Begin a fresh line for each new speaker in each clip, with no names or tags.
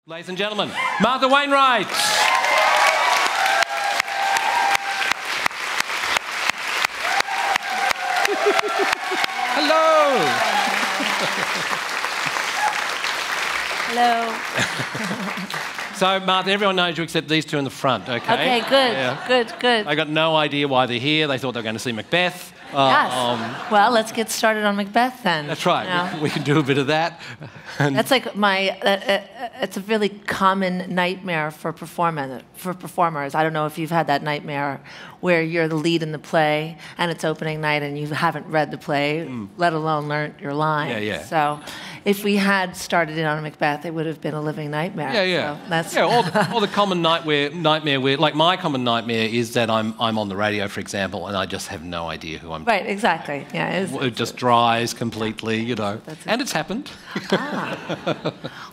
Ladies and gentlemen, Martha Wainwright. Hello.
Hello.
So, Martha, everyone knows you except these two in the front, okay?
Okay, good,
Yeah.
good.
I got no idea why they're here. They thought they were going to see Macbeth.
Yes. Well, let's get started on Macbeth then.
That's right.
You know?
We can do a bit of that.
That's like it's a really common nightmare for performers. I don't know if you've had that nightmare where you're the lead in the play and it's opening night and you haven't read the play, let alone learnt your lines.
Yeah, yeah.
So if we had started in on Macbeth, it would have been a living nightmare.
Yeah, yeah.
So that's
or the common nightmare where, like my common nightmare is that I'm on the radio, for example, and I just have no idea who I'm.
Right, exactly. Yeah,
It just dries completely, you know. And it's happened.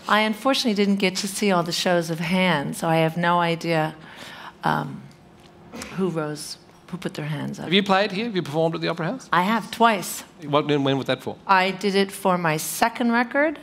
I unfortunately didn't get to see all the shows of hands, so I have no idea who put their hands up.
Have you played here? Have you performed at the Opera House?
I have twice.
When was that for?
I did it for my second record,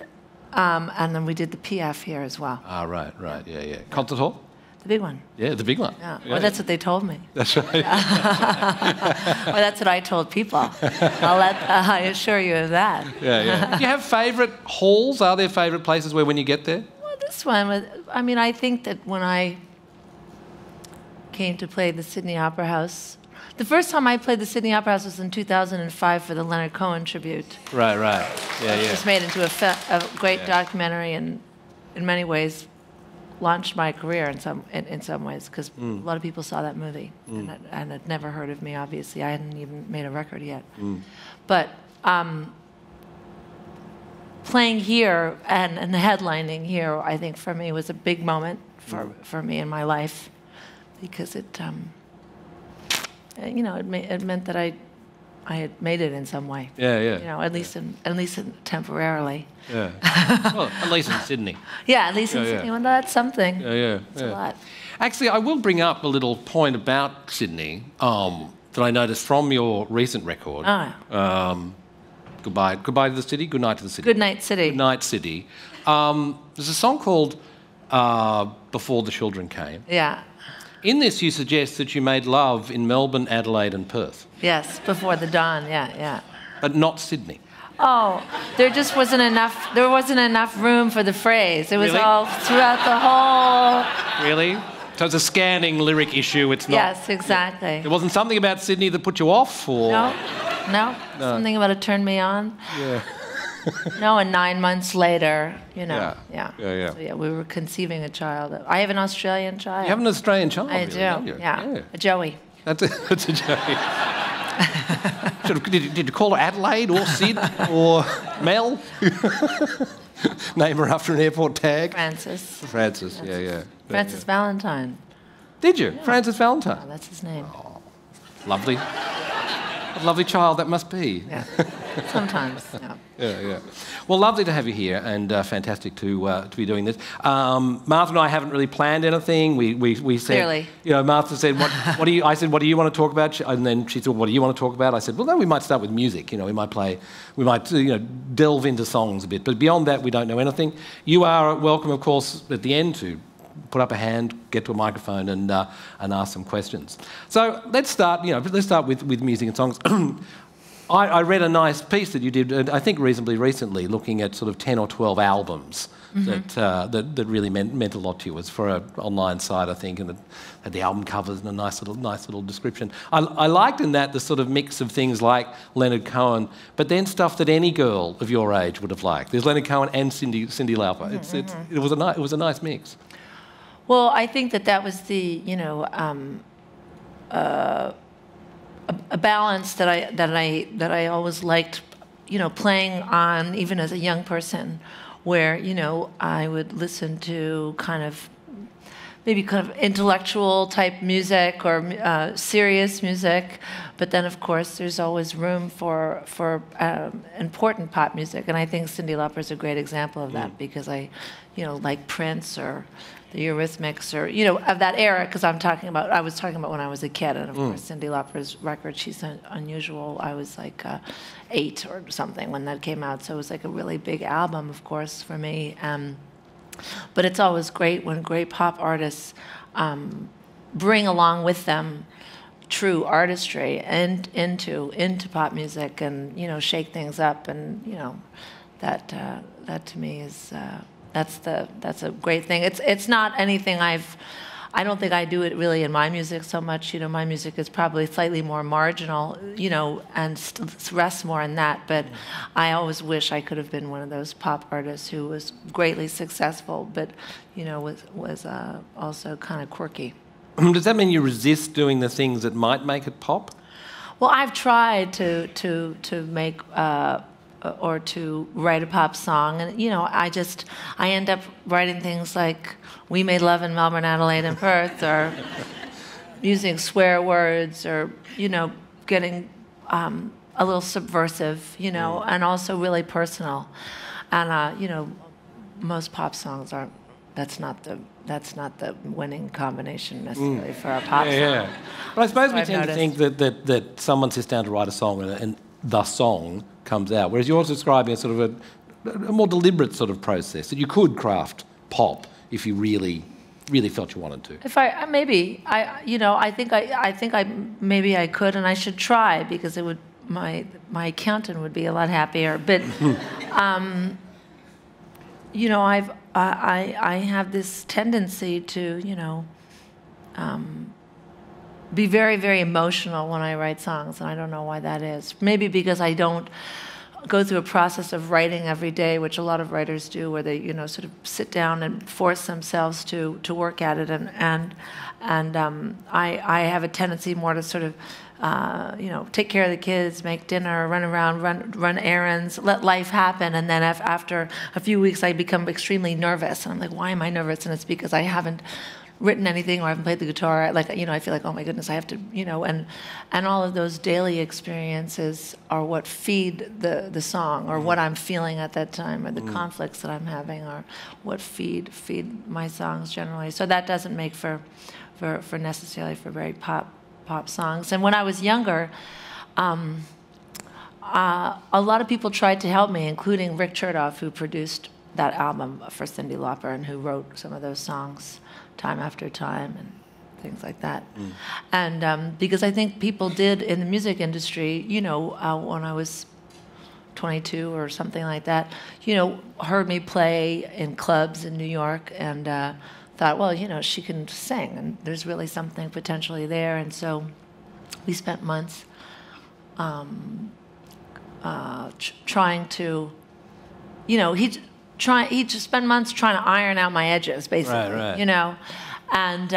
and then we did the PF here as well.
Ah, right, yeah. Concert hall?
The big one.
Yeah, the big one.
Yeah. Well, that's what they told me.
That's right.
Well, that's what I told people. I assure you of that.
Yeah. Do you have favourite halls? Are there favourite places where when you get there?
Well, this one, I mean, I think that when I came to play the Sydney Opera House, the first time I played the Sydney Opera House was in 2005 for the Leonard Cohen tribute.
Right. Yeah.
It was made into a great documentary and in many ways launched my career in some ways because a lot of people saw that movie and had never heard of me, obviously. I hadn't even made a record yet. But playing here and headlining here, I think for me was a big moment for me in my life because it meant that I had made it in some way.
Yeah.
You know, at least temporarily.
Yeah. Well, at least in Sydney.
Yeah, at least in Sydney. Well, that's something.
Yeah.
It's a lot.
Actually, I will bring up a little point about Sydney that I noticed from your recent record. Goodbye to the City, Good Night to the City.
Good Night City.
Good Night City. There's a song called Before the Children Came.
Yeah.
In this, you suggest that you made love in Melbourne, Adelaide and Perth.
Yes, before the dawn, yeah.
But not Sydney.
Oh, there just wasn't enough. There wasn't enough room for the phrase. It was
Really?
all throughout the whole.
Really? So it's a scanning lyric issue. It's not.
Yes, exactly.
It wasn't something about Sydney that put you off, or
No. Something about it turned me on.
Yeah.
No, and 9 months later, you know.
Yeah.
So, yeah, we were conceiving a child. I have an Australian child.
You have an Australian child.
I
really,
do.
don't you?
Yeah. A Joey.
That's a joke. Did you call her Adelaide or Sid or Mel? Name her after an airport tag?
Francis.
Yeah.
Francis Valentine.
Did you?
Yeah.
Francis Valentine.
Oh, that's his name.
Lovely. What a lovely child that must be.
Yeah. Sometimes. Yeah.
Yeah. Well, lovely to have you here, and fantastic to be doing this. Martha and I haven't really planned anything. We said,
Clearly.
you know, Martha said, "What do you?" I said, "What do you want to talk about?" And then she said, "What do you want to talk about?" I said, "Well, no, we might start with music. You know, we might delve into songs a bit, but beyond that, we don't know anything." You are welcome, of course, at the end to put up a hand, get to a microphone, and ask some questions. So let's start. Let's start with music and songs. I read a nice piece that you did, I think reasonably recently, looking at sort of 10 or 12 albums that really meant a lot to you. It was for an online site, I think, and it had the album covers and a nice little description. I liked in that the sort of mix of things like Leonard Cohen, but then stuff that any girl of your age would have liked. There's Leonard Cohen and Cyndi Lauper. It was a nice mix.
Well, I think that was the, a balance that I always liked, playing on even as a young person, where I would listen to kind of intellectual type music or serious music, but then of course there's always room for important pop music, and I think Cyndi Lauper is a great example of that because I, like Prince or the Eurythmics, or of that era, because I was talking about when I was a kid, and of course Cyndi Lauper's record, She's Unusual, I was like 8 or something when that came out, so it was like a really big album, of course, for me. But it's always great when great pop artists bring along with them true artistry and into pop music, and shake things up, and that to me is that's a great thing. It's not anything I don't think I do it really in my music so much. My music is probably slightly more marginal, and rests more in that. But I always wish I could have been one of those pop artists who was greatly successful, but was also kind of quirky.
Does that mean you resist doing the things that might make it pop?
Well, I've tried to make or to write a pop song, and I end up writing things like "We Made Love in Melbourne, Adelaide, and Perth," or using swear words, or getting a little subversive, and also really personal. And most pop songs aren't. That's not the winning combination necessarily for a pop song.
Yeah. But I suppose we tend to think that someone sits down to write a song and the song comes out, whereas you're describing a sort of a more deliberate sort of process that you could craft pop if you really felt you wanted to.
If I maybe I think I maybe I could, and I should try, because it would my accountant would be a lot happier. But I have this tendency to be very, very emotional when I write songs, and I don't know why that is. Maybe because I don't go through a process of writing every day, which a lot of writers do, where they sort of sit down and force themselves to work at it, and I have a tendency more to sort of take care of the kids, make dinner, run around, run errands, let life happen. And then after a few weeks, I become extremely nervous. And I'm like, why am I nervous? And it's because I haven't written anything, or I haven't played the guitar. Like, I feel like, oh my goodness, I have to, and all of those daily experiences are what feed the song, or what I'm feeling at that time, or the conflicts that I'm having, are what feed my songs generally. So that doesn't make for necessarily for very pop songs. And when I was younger, a lot of people tried to help me, including Rick Chertoff, who produced that album for Cyndi Lauper and who wrote some of those songs, Time After Time and things like that. And because I think people did in the music industry, when I was 22 or something like that, heard me play in clubs in New York, and thought, well, she can sing, and there's really something potentially there. And so we spent months trying to, he just spent months trying to iron out my edges, basically,
right.
And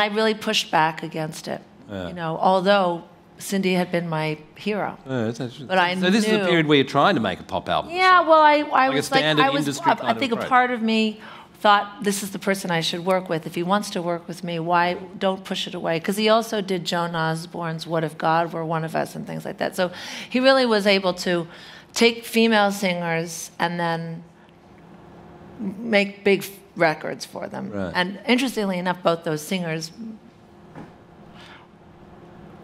I really pushed back against it, although Cyndi had been my hero. But I knew.
So this is a period where you're trying to make a pop album.
Yeah, well, I was like,
I
think a part of me thought, this is the person I should work with. If he wants to work with me, why don't push it away? Because he also did Joan Osborne's What If God Were One of Us and things like that. So he really was able to take female singers and then make big records for them.
Right.
And interestingly enough, both those singers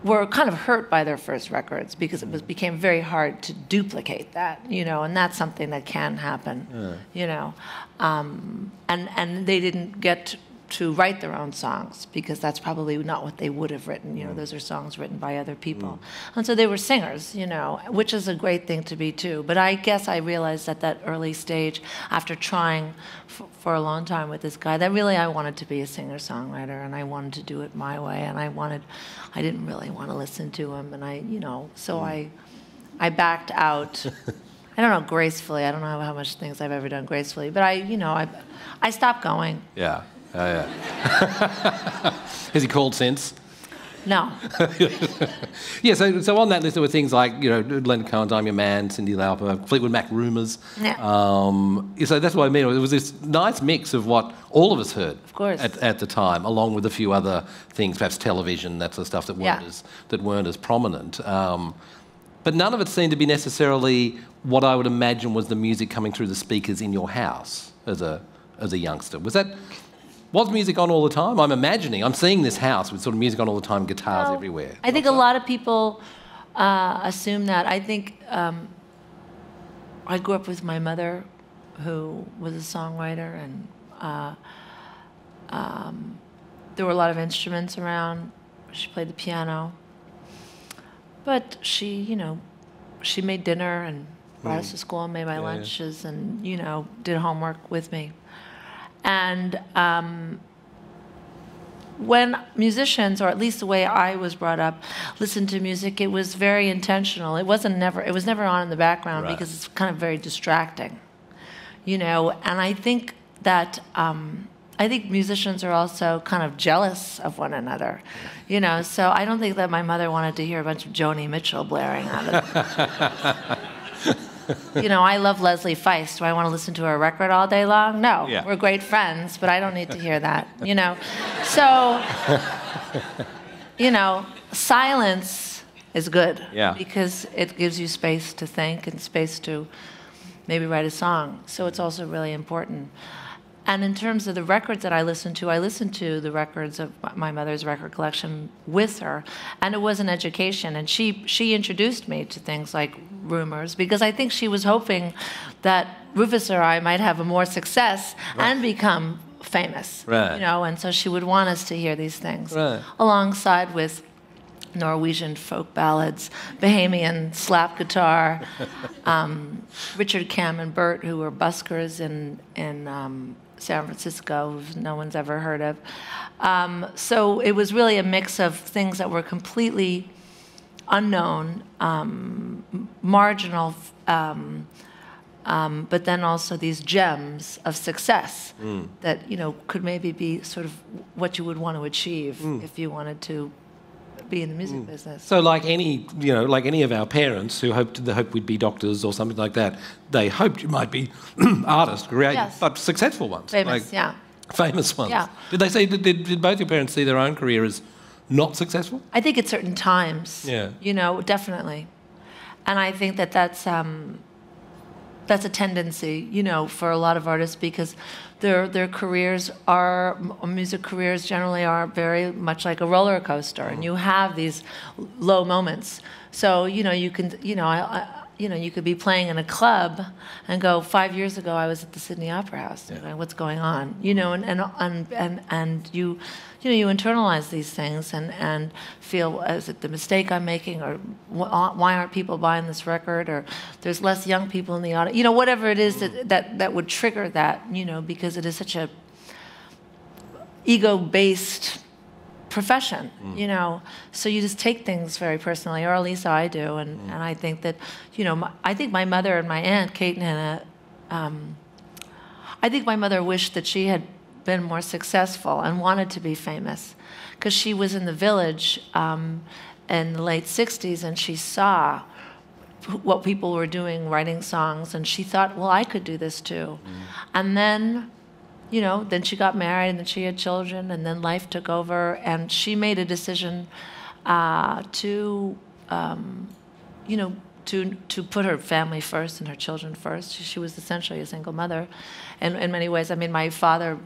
were kind of hurt by their first records, because it became very hard to duplicate that, and that's something that can happen, and they didn't get to write their own songs, because that's probably not what they would have written. Those are songs written by other people. And so they were singers, which is a great thing to be too. But I guess I realized at that early stage, after trying for a long time with this guy, that really I wanted to be a singer-songwriter, and I wanted to do it my way, and I didn't really want to listen to him, and so I backed out. I don't know, gracefully. I don't know how much things I've ever done gracefully, but I stopped going.
Yeah. Oh, yeah. Has he called since?
No.
Yeah, so on that list there were things like, Leonard Cohen's I'm Your Man, Cyndi Lauper, Fleetwood Mac Rumours.
Yeah.
So that's what I mean. It was this nice mix of what all of us heard,
of course,
at the time, along with a few other things, perhaps television, that sort of stuff that weren't as prominent. But none of it seemed to be necessarily what I would imagine was the music coming through the speakers in your house as a youngster. Was music on all the time? I'm seeing this house with sort of music on all the time, guitars everywhere.
I think a lot of people assume that. I think I grew up with my mother who was a songwriter, and there were a lot of instruments around. She played the piano, but she, she made dinner and brought us to school and made my lunches and, did homework with me. And when musicians, or at least the way I was brought up, listened to music, it was very intentional. It was never on in the background because it's kind of very distracting, And I think that musicians are also kind of jealous of one another, So I don't think that my mother wanted to hear a bunch of Joni Mitchell blaring out of I love Leslie Feist. Do I want to listen to her record all day long? No. Yeah. We're great friends, but I don't need to hear that, So, silence is good because it gives you space to think and space to maybe write a song. So it's also really important. And in terms of the records that I listened to the records of my mother's record collection with her, and it was an education. And she introduced me to things like Rumors, because I think she was hoping that Rufus or I might have more success and become famous, And so she would want us to hear these things alongside with Norwegian folk ballads, Bahamian slap guitar, Richard Cameron Burt, who were buskers in San Francisco, who no one's ever heard of. So it was really a mix of things that were completely unknown, marginal, but then also these gems of success that could maybe be sort of what you would want to achieve if you wanted to be in the music business.
So like any of our parents who hoped we'd be doctors or something like that, they hoped you might be artists, creative, but successful ones.
Famous,
famous ones.
Yeah.
Did they say, did both your parents see their own career as not successful?
I think at certain times.
Yeah.
Definitely. And I think that's a tendency, for a lot of artists, because their careers music careers generally are very much like a roller coaster, and you have these low moments. So, you can, you could be playing in a club and go, 5 years ago I was at the Sydney Opera House. What's going on? And you internalize these things and feel, is it the mistake I'm making, or why aren't people buying this record, or there's less young people in the audience, whatever it is that would trigger that, because it is such a ego-based profession, so you just take things very personally, or at least I do, and I think that, I think my mother and my aunt, Kate and Hannah, I think my mother wished that she had been more successful and wanted to be famous, because she was in the Village in the late 60s, and she saw what people were doing, writing songs, and she thought, well, I could do this too. And then then she got married, and then she had children, and then life took over, and she made a decision to put her family first and her children first. She was essentially a single mother, and in many ways. I mean, my father,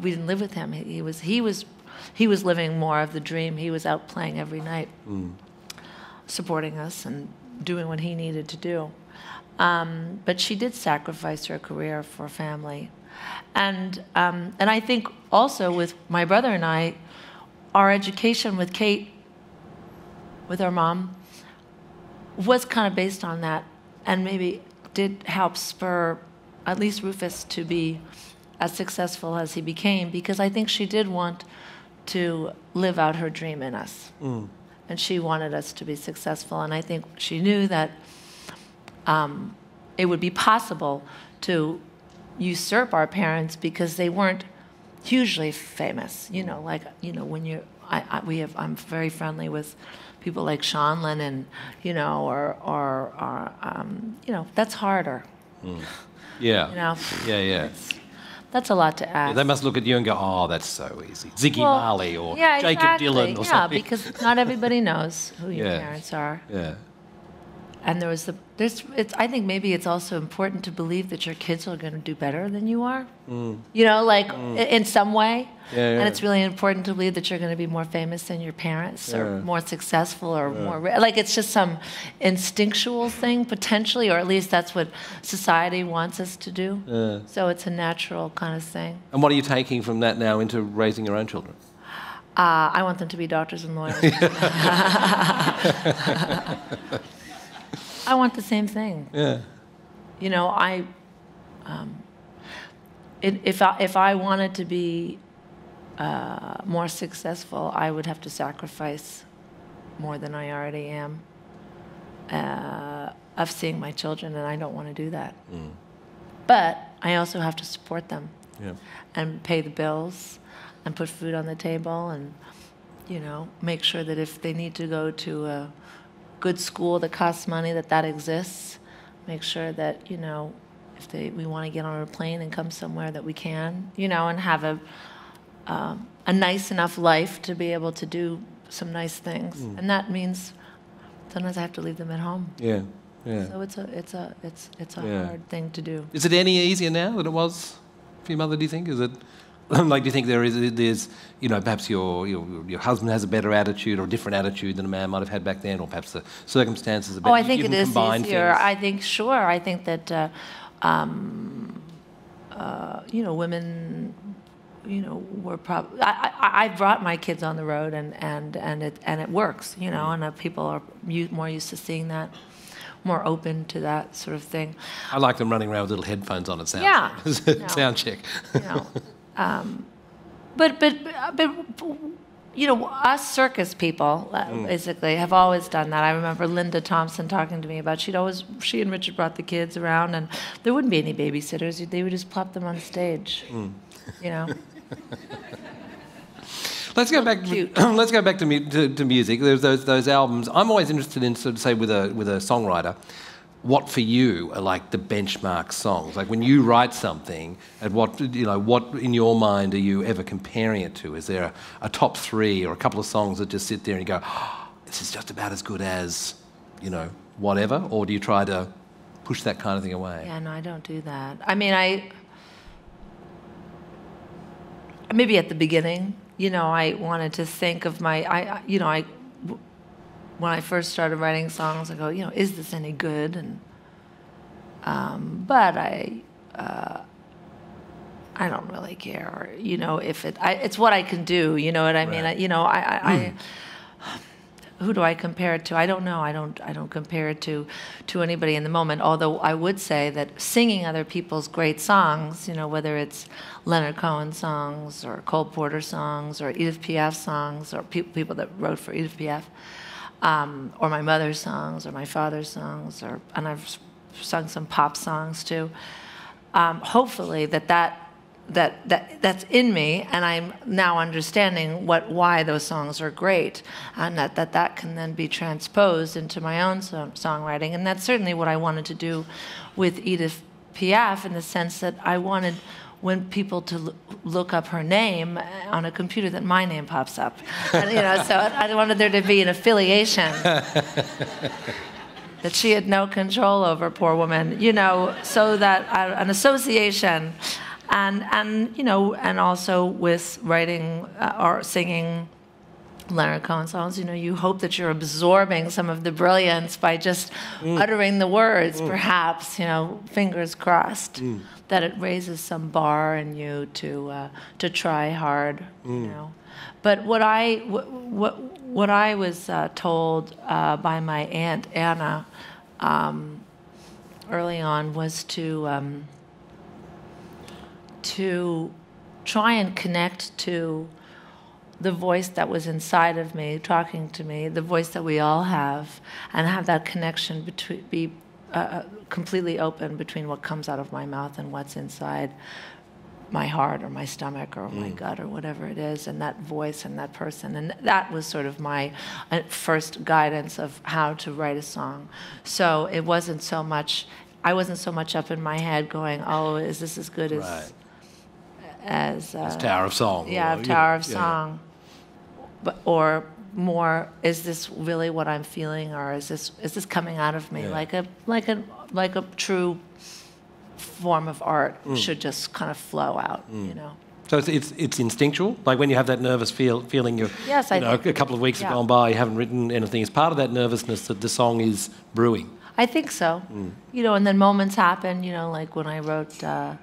we didn't live with him. He was living more of the dream. He was out playing every night, supporting us and doing what he needed to do. But she did sacrifice her career for family. And I think also with my brother and I, our education with Kate, with our mom, was kind of based on that, and maybe did help spur at least Rufus to be as successful as he became, because I think she did want to live out her dream in us. And she wanted us to be successful, and I think she knew that it would be possible to usurp our parents because they weren't hugely famous. When you're, I'm very friendly with people like Sean Lennon, that's harder.
Yeah.
That's a lot to ask.
Yeah, they must look at you and go, oh, that's so easy. Ziggy Marley or Jacob Dylan or something.
Yeah, because not everybody knows who your parents are. Yeah. And I think maybe it's also important to believe that your kids are going to do better than you are. In some way. And it's really important to believe that you're going to be more famous than your parents or more successful or more, like it's just some instinctual thing potentially, or at least that's what society wants us to do. So it's a natural kind of thing.
And what are you taking from that now into raising your own children?
I want them to be doctors and lawyers. I want the same thing.
Yeah.
You know, if I wanted to be more successful, I would have to sacrifice more than I already am of seeing my children, and I don't want to do that. But I also have to support them and pay the bills and put food on the table and, you know, make sure that if they need to go to a good school that costs money, that exists. Make sure that, you know, if we want to get on a plane and come somewhere that we can, you know, and have a nice enough life to be able to do some nice things. And that means sometimes I have to leave them at home.
Yeah, yeah.
So it's a hard thing to do.
Is it any easier now than it was for your mother, do you think? Is it... Like, do you think there's, you know, perhaps your husband has a better attitude or a different attitude than a man might have had back then, or perhaps the circumstances are better?
Oh, I think it is easier. I think, sure. I think that, you know, women, you know, were probably. I brought my kids on the road, and it works, you know, and people are more used to seeing that. More open to that sort of thing.
I like them running around with little headphones on at sound check. Sound check.
You know, but you know, us circus people basically have always done that. I remember Linda Thompson talking to me about she and Richard brought the kids around, and there wouldn't be any babysitters. They would just plop them on stage. You know.
Let's go back. Let's go back to music. There's those albums. I'm always interested in, sort of, say, with a songwriter, what for you are like the benchmark songs? Like when you write something, and what in your mind are you ever comparing it to? Is there a top three or a couple of songs that just sit there and you go, oh, this is just about as good as, you know, whatever? Or do you try to push that kind of thing away?
Yeah, no, I don't do that. I mean, maybe at the beginning, you know, I wanted to think of when I first started writing songs, I go, you know, is this any good? And but I don't really care, or, you know, if it's what I can do. You know what I mean? You know, who do I compare it to? I don't know. I don't compare it to anybody in the moment. Although I would say that singing other people's great songs, you know, whether it's Leonard Cohen songs or Cole Porter songs or Edith Piaf songs or people that wrote for Edith Piaf. Or my mother's songs, or my father's songs, and I've sung some pop songs too. Hopefully that's in me, and I'm now understanding why those songs are great, and that can then be transposed into my own songwriting. And that's certainly what I wanted to do with Edith Piaf, in the sense that I wanted, when people to look up her name on a computer, that my name pops up. And, you know, so I wanted there to be an affiliation that she had no control over, poor woman, you know, so that an association, and you know, and also with writing or singing Leonard Cohen songs, you know, you hope that you're absorbing some of the brilliance by just uttering the words, perhaps, you know, fingers crossed, that it raises some bar in you to try hard, you know. But what I was told by my Aunt Anna early on was to try and connect to the voice that was inside of me, talking to me, the voice that we all have, and have that connection be completely open between what comes out of my mouth and what's inside my heart or my stomach or my gut or whatever it is, and that voice and that person. And that was sort of my first guidance of how to write a song. So it wasn't so much, I wasn't so much up in my head going, oh, is this as good as
Tower of Song.
Yeah, Tower of Song. But, or more, is this really what I'm feeling, or is this coming out of me like a true form of art should just kind of flow out, you know.
So it's instinctual. Like when you have that nervous feeling,
Yes,
a couple of weeks have gone by, you haven't written anything. It's part of that nervousness that the song is brewing.
I think so. And then moments happen. Like when I wrote "Bloody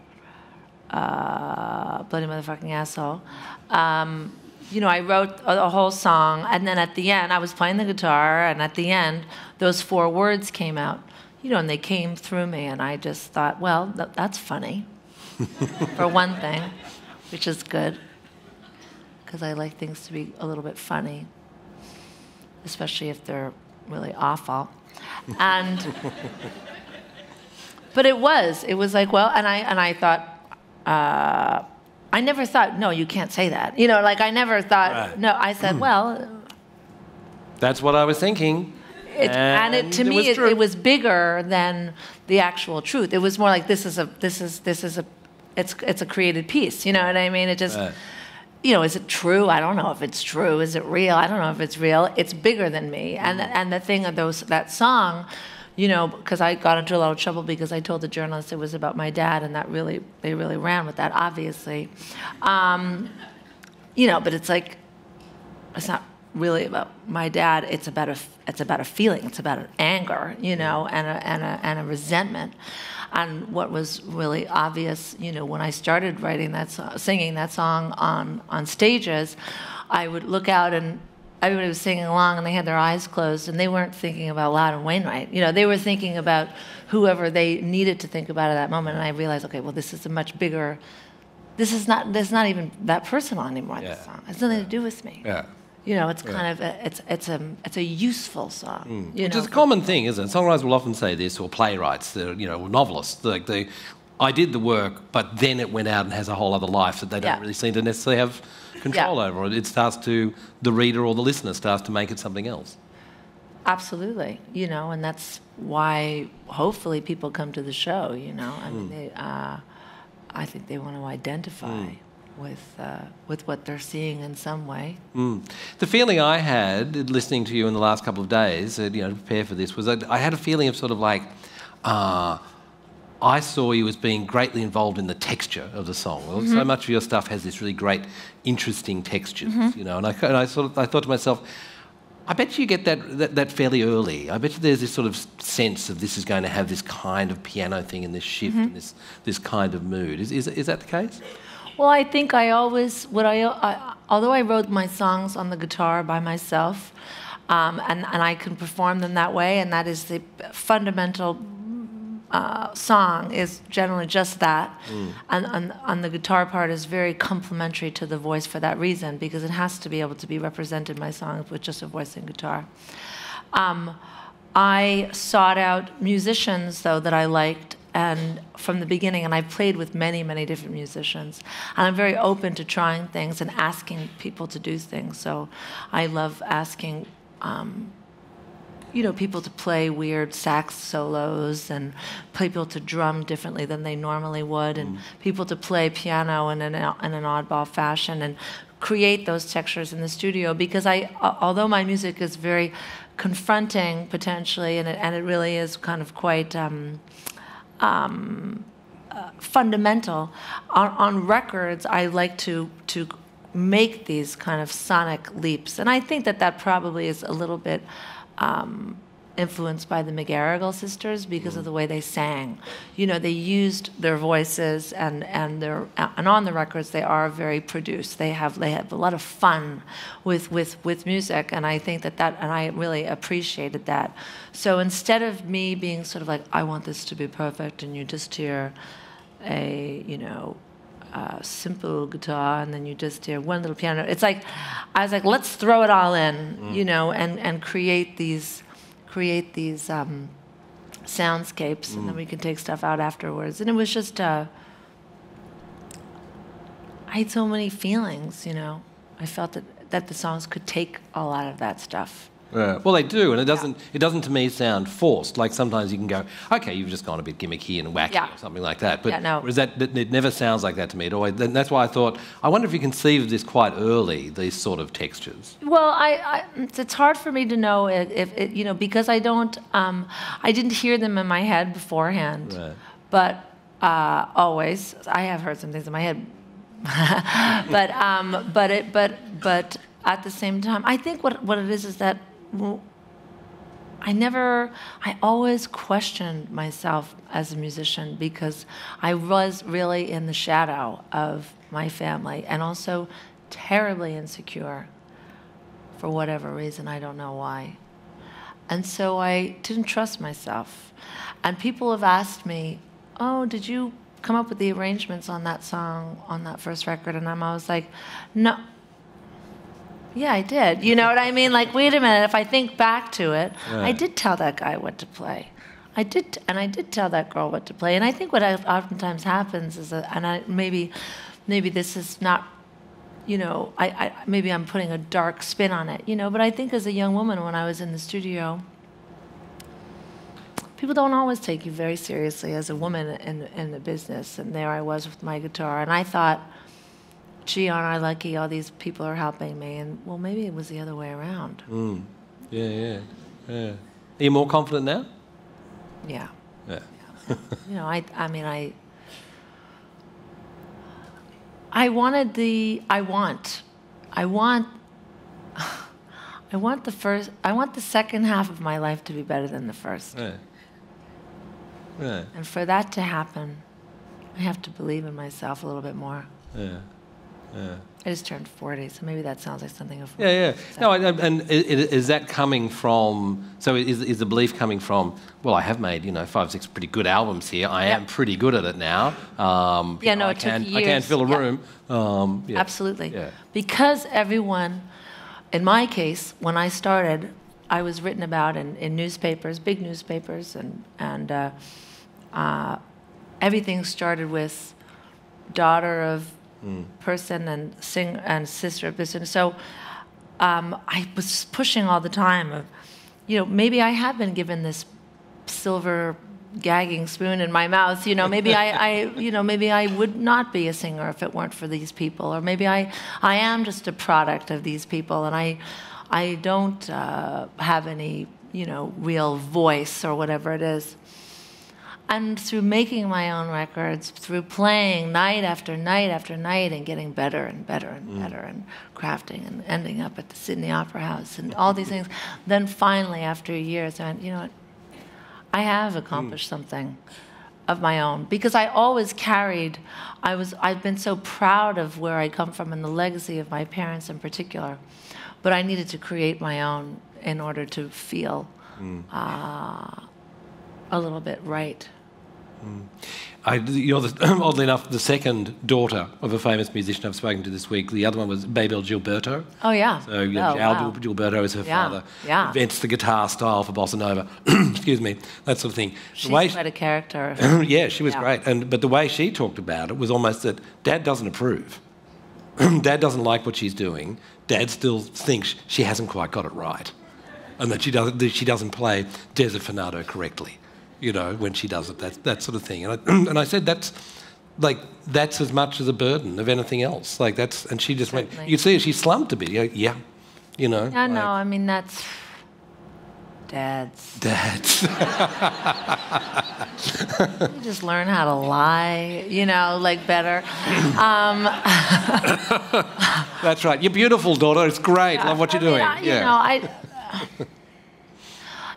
Motherfucking Asshole." I wrote a whole song, and then at the end, I was playing the guitar, and at the end, those 4 words came out. And they came through me, and I just thought, well, that's funny, for one thing, which is good, because I like things to be a little bit funny, especially if they're really awful. But it was like, well, and I thought, I never thought, no, you can't say that. I never thought, right. No, I said, well.
That's what I was thinking.
To me, it was bigger than the actual truth. It was more like it's a created piece. You know what I mean? It just, right. Is it true? I don't know if it's true. Is it real? I don't know if it's real. It's bigger than me. And the thing of that song, because I got into a lot of trouble because I told the journalist it was about my dad, and they really ran with that, obviously. But it's like, it's not really about my dad. It's about a feeling. It's about an anger, and a resentment. And what was really obvious, when I started writing singing that song on stages, I would look out and everybody was singing along and they had their eyes closed and they weren't thinking about Loudon Wainwright. They were thinking about whoever they needed to think about at that moment. And I realized, okay, well, this is a much bigger, there's not even that personal anymore, this song. It has nothing to do with me.
Yeah.
It's kind of, it's a useful song.
Which is a common thing, isn't it? Songwriters will often say this, or playwrights, novelists, I did the work, but then it went out and has a whole other life that they don't really seem to necessarily have control over. The reader or the listener starts to make it something else.
Absolutely, and that's why hopefully people come to the show, I mean, I think they want to identify with what they're seeing in some way.
The feeling I had listening to you in the last couple of days, to prepare for this, was that I had a feeling of sort of like, I saw you as being greatly involved in the texture of the song. Well, so much of your stuff has this really great, interesting textures, and I thought to myself, I bet you get that fairly early. I bet you there's this sort of sense of this is going to have this kind of piano thing and this shift and this kind of mood. Is that the case?
Well, I think I always, although I wrote my songs on the guitar by myself, and I can perform them that way, and that is the fundamental song is generally just that, and the guitar part is very complementary to the voice for that reason, because it has to be able to be represented, my songs, with just a voice and guitar. I sought out musicians, though, that I liked, and from the beginning, and I've played with many, many different musicians, and I'm very open to trying things and asking people to do things. So I love asking people to play weird sax solos, and people to drum differently than they normally would, and people to play piano in an oddball fashion, and create those textures in the studio. Because although my music is very confronting potentially, and it really is kind of quite fundamental, on records, I like to make these kind of sonic leaps, and I think that probably is a little bit influenced by the McGarrigle sisters because of the way they sang. They used their voices, and on the records they are very produced. They have a lot of fun with music, and I think that and I really appreciated that. So instead of me being sort of like, I want this to be perfect, and you just hear a simple guitar, and then you just hear one little piano. It's like, I was like, let's throw it all in, and create these soundscapes, and then we can take stuff out afterwards. And it was just, I had so many feelings, I felt that the songs could take a lot of that stuff.
Yeah. Well, they do, and it doesn't to me sound forced. Like sometimes you can go, okay, you've just gone a bit gimmicky and wacky or something like that. But whereas it never sounds like that to me at all. And that's why I thought, I wonder if you conceived this quite early, these sort of textures.
Well, it's hard for me to know if because I didn't hear them in my head beforehand. Right. But always, I have heard some things in my head but at the same time, I think what it is that I always questioned myself as a musician because I was really in the shadow of my family and also terribly insecure for whatever reason, I don't know why. And so I didn't trust myself. And people have asked me, oh, did you come up with the arrangements on that song, on that first record? And I'm always like, no. Yeah, I did. You know what I mean? Like, wait a minute, if I think back to it,
Yeah.
I did tell that guy what to play. I did tell that girl what to play. And I think what oftentimes happens is maybe this is not, you know, maybe I'm putting a dark spin on it, you know, but I think as a young woman when I was in the studio, people don't always take you very seriously as a woman in the business. And there I was with my guitar, and I thought, gee, aren't I lucky? All these people are helping me. And, well, maybe it was the other way around.
Yeah. Are you more confident now?
Yeah.
Yeah.
You know, I want the second half of my life to be better than the first.
Yeah. Yeah.
And for that to happen, I have to believe in myself a little bit more.
Yeah. Yeah.
I just turned 40, so maybe that sounds like something of.
Yeah. No, and is that coming from? So is the belief coming from? Well, I have made 5, 6 pretty good albums here. I am pretty good at it now.
It took years.
I can fill a room.
Absolutely.
Yeah.
Because everyone, in my case, when I started, I was written about in newspapers, big newspapers, and everything started with daughter of person and sister of this. And so I was pushing all the time of, maybe I have been given this silver gagging spoon in my mouth. Maybe maybe I would not be a singer if it weren't for these people, or maybe I am just a product of these people, and I don't have any real voice or whatever it is. And through making my own records, through playing night after night after night and getting better and better and better and crafting and ending up at the Sydney Opera House and all these things, then finally after years I went, you know what, I have accomplished something of my own. Because I always I've been so proud of where I come from and the legacy of my parents in particular, but I needed to create my own in order to feel a little bit right.
Oddly enough, the second daughter of a famous musician I've spoken to this week, the other one was Bebel Gilberto.
Oh, yeah.
So Gilberto is her father.
Yeah.
Invents the guitar style for bossa nova. Excuse me, that sort of thing.
She's quite a character.
Yeah, she was great. But the way she talked about it was almost that Dad doesn't approve. Dad doesn't like what she's doing. Dad still thinks she hasn't quite got it right, and that she doesn't play Desafinado correctly. When she does it, that sort of thing. And I said that's as much as a burden of anything else. And she just went. You see, she slumped a bit. Yeah.
Yeah, no, I mean that's dads. You just learn how to lie, better.
That's right. You're beautiful, daughter. It's great. Love what you're doing.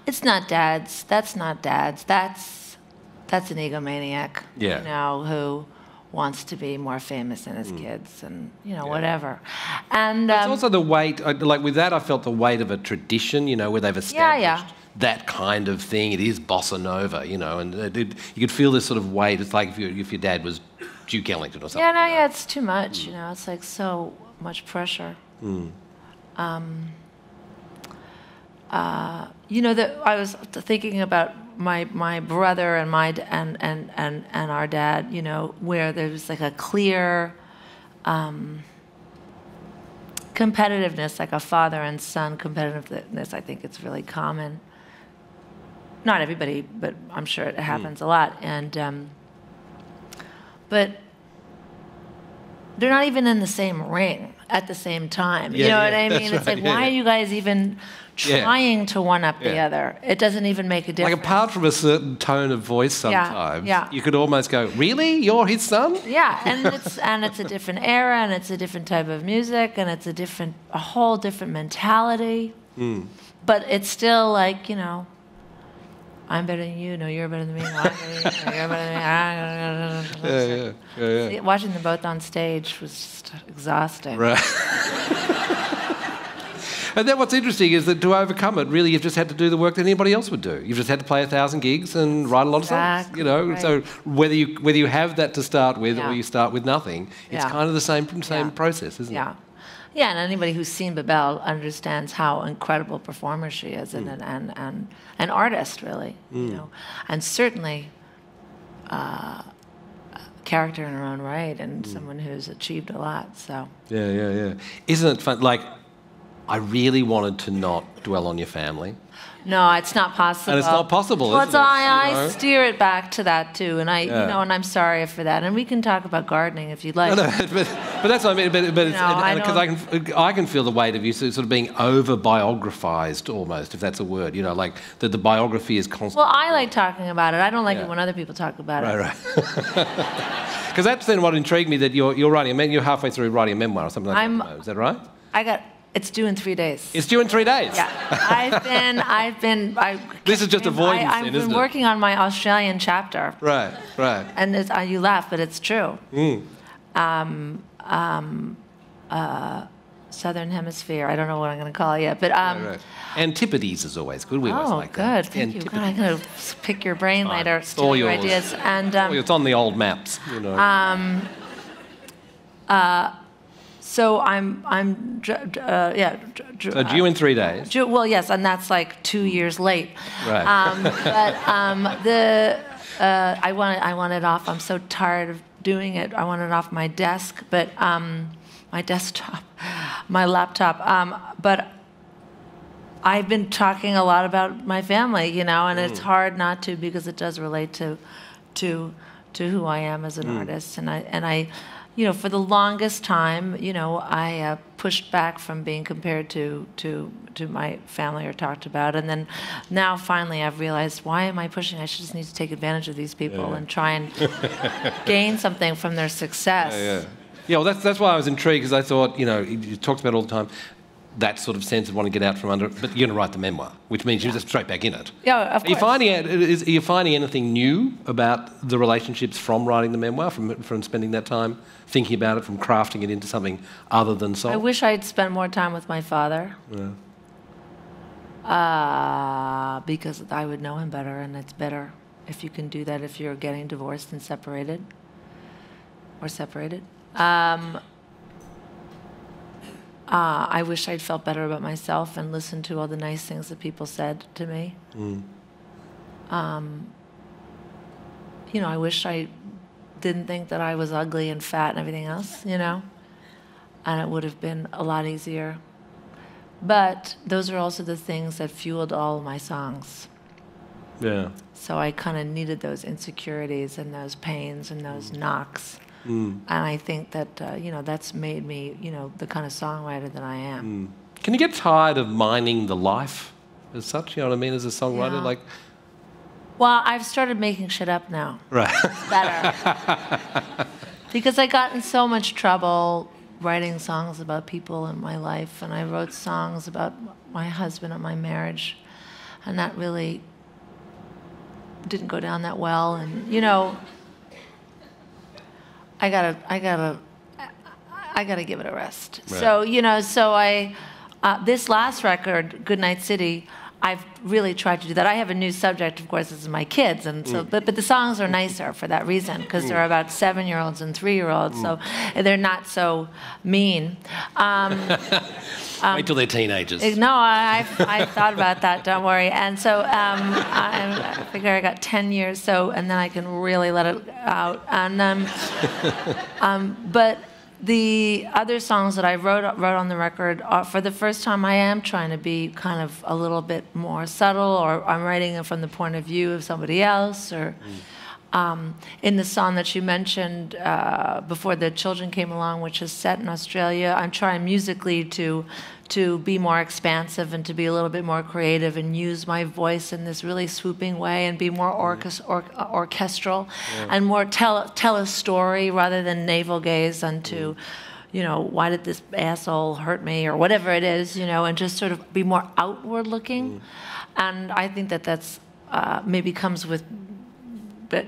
It's not dads. That's not dads. That's an egomaniac.
Yeah.
Who wants to be more famous than his kids, and whatever. And
it's also the weight. With that, I felt the weight of a tradition. Where they've established that kind of thing. It is bossa nova. And you could feel this sort of weight. It's like if your dad was Duke Ellington or something.
Yeah, it's too much. It's like so much pressure. I was thinking about my brother and our dad, where there was like a clear competitiveness, like a father and son competitiveness. I think it's really common. Not everybody, but I'm sure it happens a lot. And but they're not even in the same ring at the same time.
Yeah,
You know
yeah,
what I mean?
that's
It's
right,
like,
yeah,
why
yeah.
are you guys even trying to one-up the
Yeah.
other? It doesn't even make a difference.
Like, apart from a certain tone of voice sometimes,
yeah.
you could almost go, really? You're his son?
Yeah, and it's a different era, and it's a different type of music, and it's a whole different mentality. But it's still like, you know, I'm better than you. No, you're better than me. No, I'm better than you. No, you're better than me.
Yeah.
Watching them both on stage was just exhausting.
Right. And then what's interesting is that to overcome it, really, you've just had to do the work that anybody else would do. You've just had to play 1,000 gigs and write a lot of songs. You know,
right.
so whether you have that to start with or
Yeah.
you start with nothing, it's
Yeah.
kind of the same
Yeah.
process, isn't it?
Yeah. Yeah, and anybody who's seen Babel understands how incredible performer she is and an artist, really. You know, and certainly a character in her own right, and someone who's achieved a lot. So
Yeah. Isn't it fun? Like, I really wanted to not dwell on your family.
no, it's not possible.
And it's not possible,
Well,
isn't it?
I
You know?
steer it back to that too, and
Yeah.
you know, and I'm sorry for that. And we can talk about gardening if you'd like.
No, but that's what I mean. But it's
No, I
because I can feel the weight of you sort of being over biographized almost, if that's a word. You know, like that the biography is constant.
Well, I like talking about it. I don't like
Yeah.
it when other people talk about it.
Right. Because that's then what intrigued me, that you're writing. I mean, you're halfway through writing a memoir or something like that. Is that right?
It's due in 3 days.
It's due in 3 days.
Yeah,
This is just avoidance,
I've
then,
been
isn't it?
working on my Australian chapter,
Right.
and you laugh, but it's true. Southern Hemisphere. I don't know what I'm going to call it yet, but
Right. Antipodes is always good. We always
oh,
like that.
good. Thank you. God, I'm going to pick your brain later,
It's
steal
all
your
yours.
ideas, and
It's on the old maps. You know.
so I'm
So due in 3 days.
Well, yes, and that's like 2 years late.
Right.
I want it off. I'm so tired of doing it. I want it off my desk, but my desktop, my laptop. But I've been talking a lot about my family, you know, and it's hard not to, because it does relate to who I am as an artist, and I. You know, for the longest time, you know, I pushed back from being compared to my family or talked about, and then now finally I've realized, why am I pushing? I just need to take advantage of these people and try and gain something from their success.
Yeah, well, that's why I was intrigued, because I thought, you know, you talked about it all the time, that sort of sense of wanting to get out from under it, but you're going to write the memoir, which means you're just straight back in it.
Yeah, of course.
Are you finding anything new about the relationships from writing the memoir, from spending that time thinking about it, from crafting it into something other than song?
I wish I'd spent more time with my father. Because I would know him better, and it's better if you can do that if you're getting divorced and separated. I wish I'd felt better about myself and listened to all the nice things that people said to me. You know, I wish I didn't think that I was ugly and fat and everything else, you know, and it would have been a lot easier. But those are also the things that fueled all my songs.
Yeah.
So I kind of needed those insecurities and those pains and those knocks. And I think that, you know, that's made me, you know, the kind of songwriter that I am.
Can you get tired of mining the life as such, you know what I mean, as a songwriter?
Yeah.
Like,
Well, I've started making shit up now.
right.
It's better. Because I got in so much trouble writing songs about people in my life, and I wrote songs about my husband and my marriage, and that really didn't go down that well. And, you know, I gotta give it a rest.
Right.
So, you know, this last record, Goodnight City, I've really tried to do that. I have a new subject, of course, this is my kids, and so, but the songs are nicer for that reason, because they're about 7-year-olds and 3-year-olds, so they're not so mean.
Wait till they're teenagers.
No, I thought about that. Don't worry. And so I figure I got 10 years, so, and then I can really let it out. And but the other songs that I wrote on the record, for the first time, I am trying to be kind of a little bit more subtle, or I'm writing it from the point of view of somebody else, or In the song that you mentioned before the children came along, which is set in Australia, I'm trying musically to be more expansive and to be a little bit more creative and use my voice in this really swooping way and be more orchestral and more tell a story rather than navel gaze onto, you know, why did this asshole hurt me or whatever it is, you know, and just sort of be more outward looking. And I think that that's maybe comes with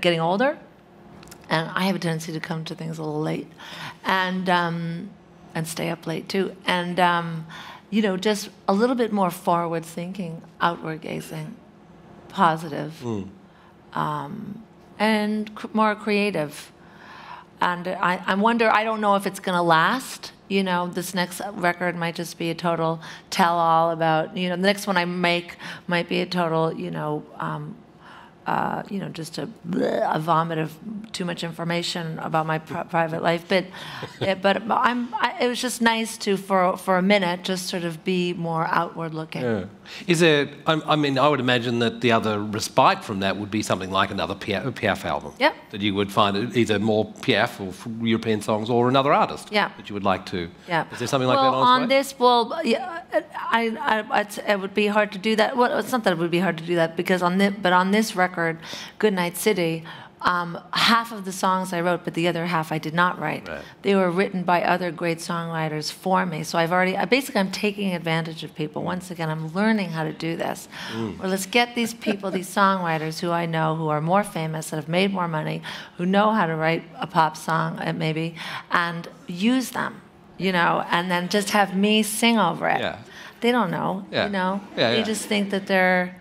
getting older, and I have a tendency to come to things a little late, and stay up late too, and you know, just a little bit more forward thinking, outward gazing, positive, and more creative. And I wonder, I don't know if it's going to last. You know, this next record might just be a total tell-all about, you know, the next one I make might be a total, you know, just a vomit of too much information about my private life. But it was just nice to, for a minute, just sort of be more outward looking.
Yeah. Is there, I mean, I would imagine that the other respite from that would be something like another Piaf album.
Yep.
That you would find either more Piaf or European songs or another artist.
Yeah.
That you would like to.
Yeah.
Is there something like that on
this? Well, yeah, it would be hard to do that. Well, it's not that it would be hard to do that because on this record, Goodnight City, half of the songs I wrote, but the other half I did not write.
Right.
They were written by other great songwriters for me. So basically I'm taking advantage of people. Once again, I'm learning how to do this. Or let's get these people, these songwriters who I know who are more famous, that have made more money, who know how to write a pop song maybe, and use them, you know, and then just have me sing over it.
Yeah.
They don't know,
Yeah.
you know.
Yeah,
they
yeah.
just think that they're,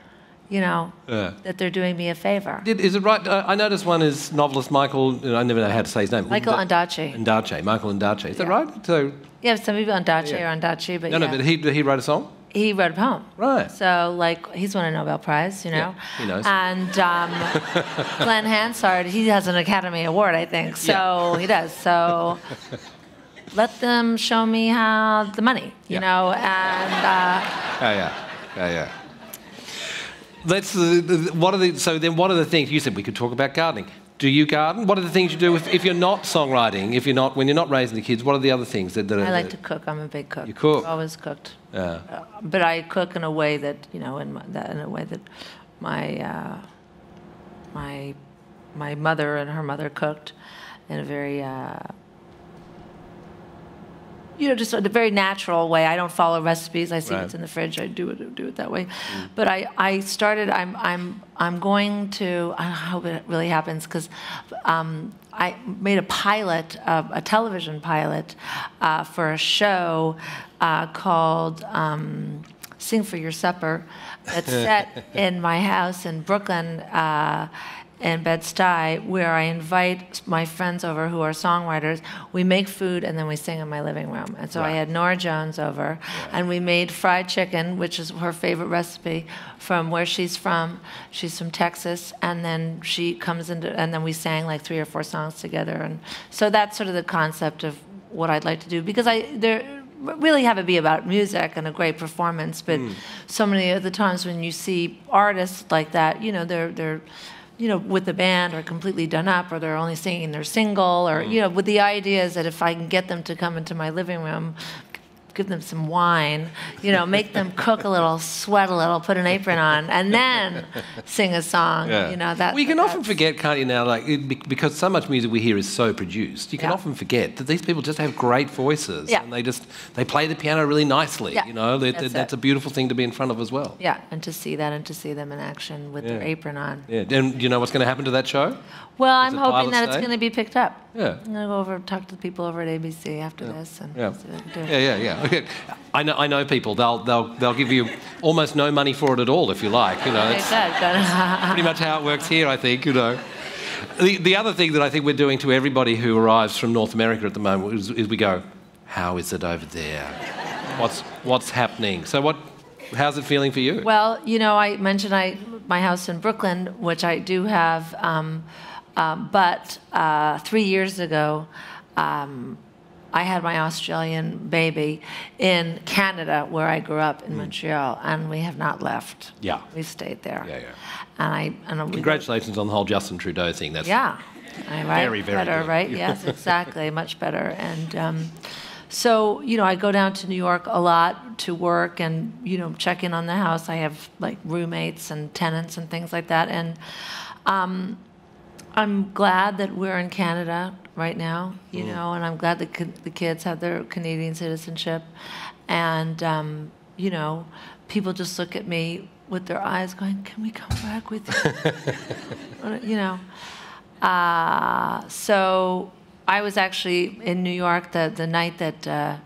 you know, that they're doing me a favor.
Is it right? I noticed one is novelist Michael, I never know how to say his name.
Michael Ondaatje.
Michael Ondaatje. Is that right? So,
Yeah, some people Ondaatje or Ondaatje, but
no, but he wrote a song?
he wrote a poem.
Right.
So, like, he's won a Nobel Prize, you know.
Yeah, he knows.
And Glenn Hansard, he has an Academy Award, I think. So he does. So let them show me how the money, you know, and.
Yeah. Let's. What are the things you said we could talk about gardening? Do you garden? What are the things you do if you're not songwriting? When you're not raising the kids, what are the other things that are?
I like to cook. I'm a big cook.
You cook.
I've always cooked.
Yeah.
But I cook in a way that, you know, in a way that my mother and her mother cooked, in a very you know, just a very natural way. I don't follow recipes. I see what's in the fridge. I do it that way. But I started. I'm going to. I hope it really happens because I made a pilot, a television pilot, for a show called "Sing for Your Supper." That's set in my house in Brooklyn. In Bed-Stuy, where I invite my friends over who are songwriters. We make food and then we sing in my living room. And so I had Nora Jones over, and we made fried chicken, which is her favorite recipe from where she's from. She's from Texas, and then she comes into, and then we sang like 3 or 4 songs together. And so that's sort of the concept of what I'd like to do, because really have it be about music and a great performance. But so many of the times when you see artists like that, you know, they're you know, with the band, or completely done up, or they're only singing their single, or, you know, with the idea is that if I can get them to come into my living room, give them some wine, you know, make them cook a little, sweat a little, put an apron on, and then sing a song.
Yeah.
You know, that.
Well, you can often forget, can't you, now, like, because so much music we hear is so produced, you can often forget that these people just have great voices, and they play the piano really nicely. You know, that's a beautiful thing to be in front of as well.
Yeah, and to see that, and to see them in action with their apron on.
Yeah, and do you know what's going to happen to that show?
Well, I'm hoping that it's going to be picked up.
Yeah.
I'm going to go over and talk to the people over at ABC after this. And see what I can do.
Yeah. I know people. They'll give you almost no money for it at all if you like. You know, that's pretty much how it works here, I think. You know, the other thing that I think we're doing to everybody who arrives from North America at the moment is we go, how is it over there? What's happening? So how's it feeling for you?
Well, you know, I mentioned my house in Brooklyn, which I do have. But 3 years ago, I had my Australian baby in Canada, where I grew up in Montreal, and we have not left.
Yeah.
We've stayed there.
Yeah, yeah.
Congratulations
on the whole Justin Trudeau thing. That's
right?
very, very
better,
good.
right? Yes, exactly, much better. And so, I go down to New York a lot to work and, check in on the house. I have like roommates and tenants and things like that. And I'm glad that we're in Canada right now, and I'm glad that the kids have their Canadian citizenship. And, people just look at me with their eyes going, can we come back with you? So I was actually in New York the night that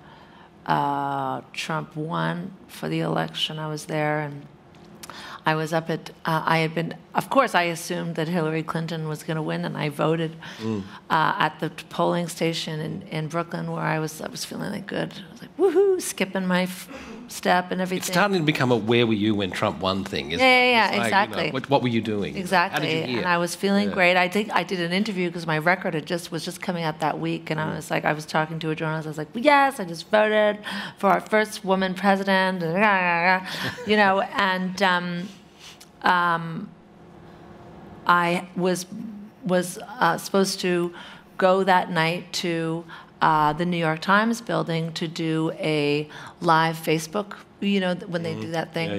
Trump won for the election. I was there, and I was up at, of course, I assumed that Hillary Clinton was going to win, and I voted at the polling station in Brooklyn, where I was feeling like good. I was like, woohoo, skipping my step and everything.
It's starting to become a where were you when Trump won thing, isn't it?
Yeah,
like,
exactly.
What were you doing?
Exactly.
How did you hear?
And I was feeling great. I think I did an interview because my record was just coming out that week, and I was talking to a journalist. I was like, yes, I just voted for our first woman president, and I was supposed to go that night to the New York Times building to do a live Facebook, when they do that thing,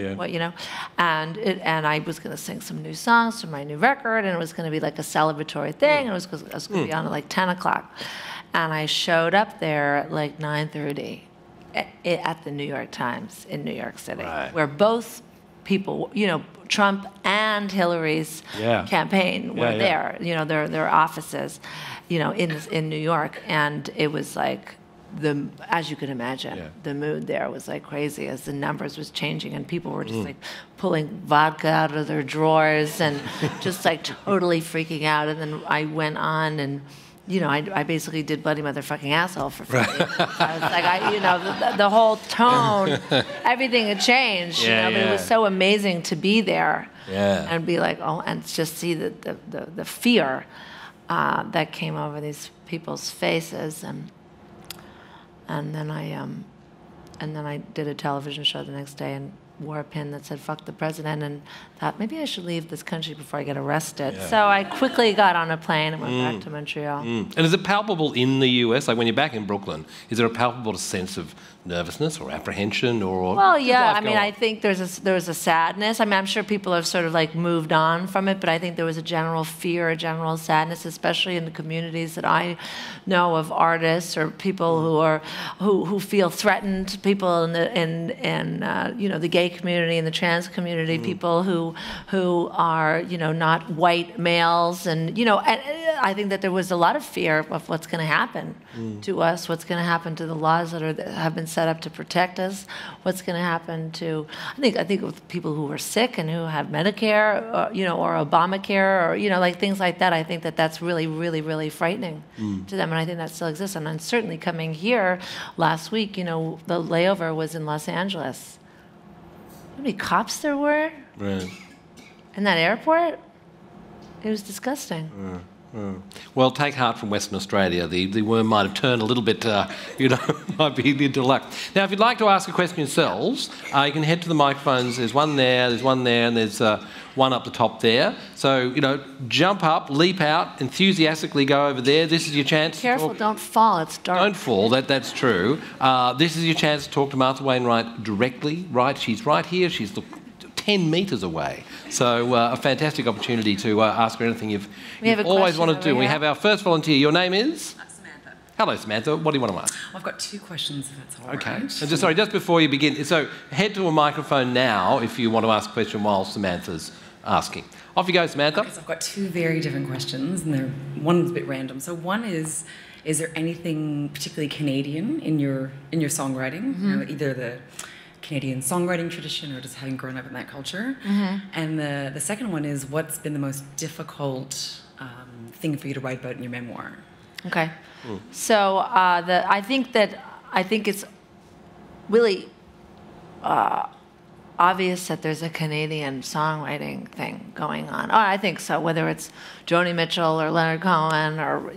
and I was going to sing some new songs from my new record, and it was going to be like a celebratory thing, and I was going to be on at like 10 o'clock. And I showed up there at like 9:30 at the New York Times in New York City, where both people, Trump and Hillary's campaign were there, their offices, in New York. And it was like, as you can imagine, the mood there was like crazy as the numbers was changing, and people were just like pulling vodka out of their drawers and just like totally freaking out. And then I went on, and I basically did bloody motherfucking asshole for free. I was like, the whole tone, everything had changed, but it was so amazing to be there and be like, and just see the fear that came over these people's faces. And then I did a television show the next day and wore a pin that said "fuck the president," and thought maybe I should leave this country before I get arrested. So I quickly got on a plane and went back to Montreal.
And is it palpable in the US, like when you're back in Brooklyn, is there a palpable sense of nervousness or apprehension or?
Well, yeah, I mean, I think there was a sadness. I mean, I'm sure people have sort of like moved on from it, but I think there was a general fear, a general sadness, especially in the communities that I know of, artists or people who feel threatened, people in the gay community and the trans community, people who are not white males, and I think that there was a lot of fear of what's going to happen to us, what's going to happen to the laws that have been set up to protect us, what's going to happen to, I think with people who were sick and who have Medicare, or Obamacare, or like things like that. I think that that's really, really, really frightening to them, and I think that still exists. And then certainly coming here last week, the layover was in Los Angeles. How many cops there were in that airport? It was disgusting.
Well, take heart from Western Australia. The worm might have turned a little bit, might be into luck. Now, if you'd like to ask a question yourselves, you can head to the microphones. There's one there, and there's one up the top there. So, jump up, leap out, enthusiastically go over there. This is your chance.
Careful, don't fall. It's dark.
Don't fall. That's true. This is your chance to talk to Martha Wainwright directly. Right, she's right here. She's 10 metres away. So a fantastic opportunity to ask her anything you've always wanted to do. We have our first volunteer. Your name is?
Samantha.
Hello, Samantha. What do you want to ask?
I've got two questions, if that's all right.
Okay. And just before you begin, so head to a microphone now if you want to ask a question while Samantha's asking. Off you go, Samantha.
Okay, so I've got two very different questions, and one's a bit random. So one is there anything particularly Canadian in your songwriting? Either the Canadian songwriting tradition or just having grown up in that culture. And the second one is, what's been the most difficult thing for you to write about in your memoir?
Okay. So I think it's really obvious that there's a Canadian songwriting thing going on. Oh, I think so. Whether it's Joni Mitchell or Leonard Cohen, or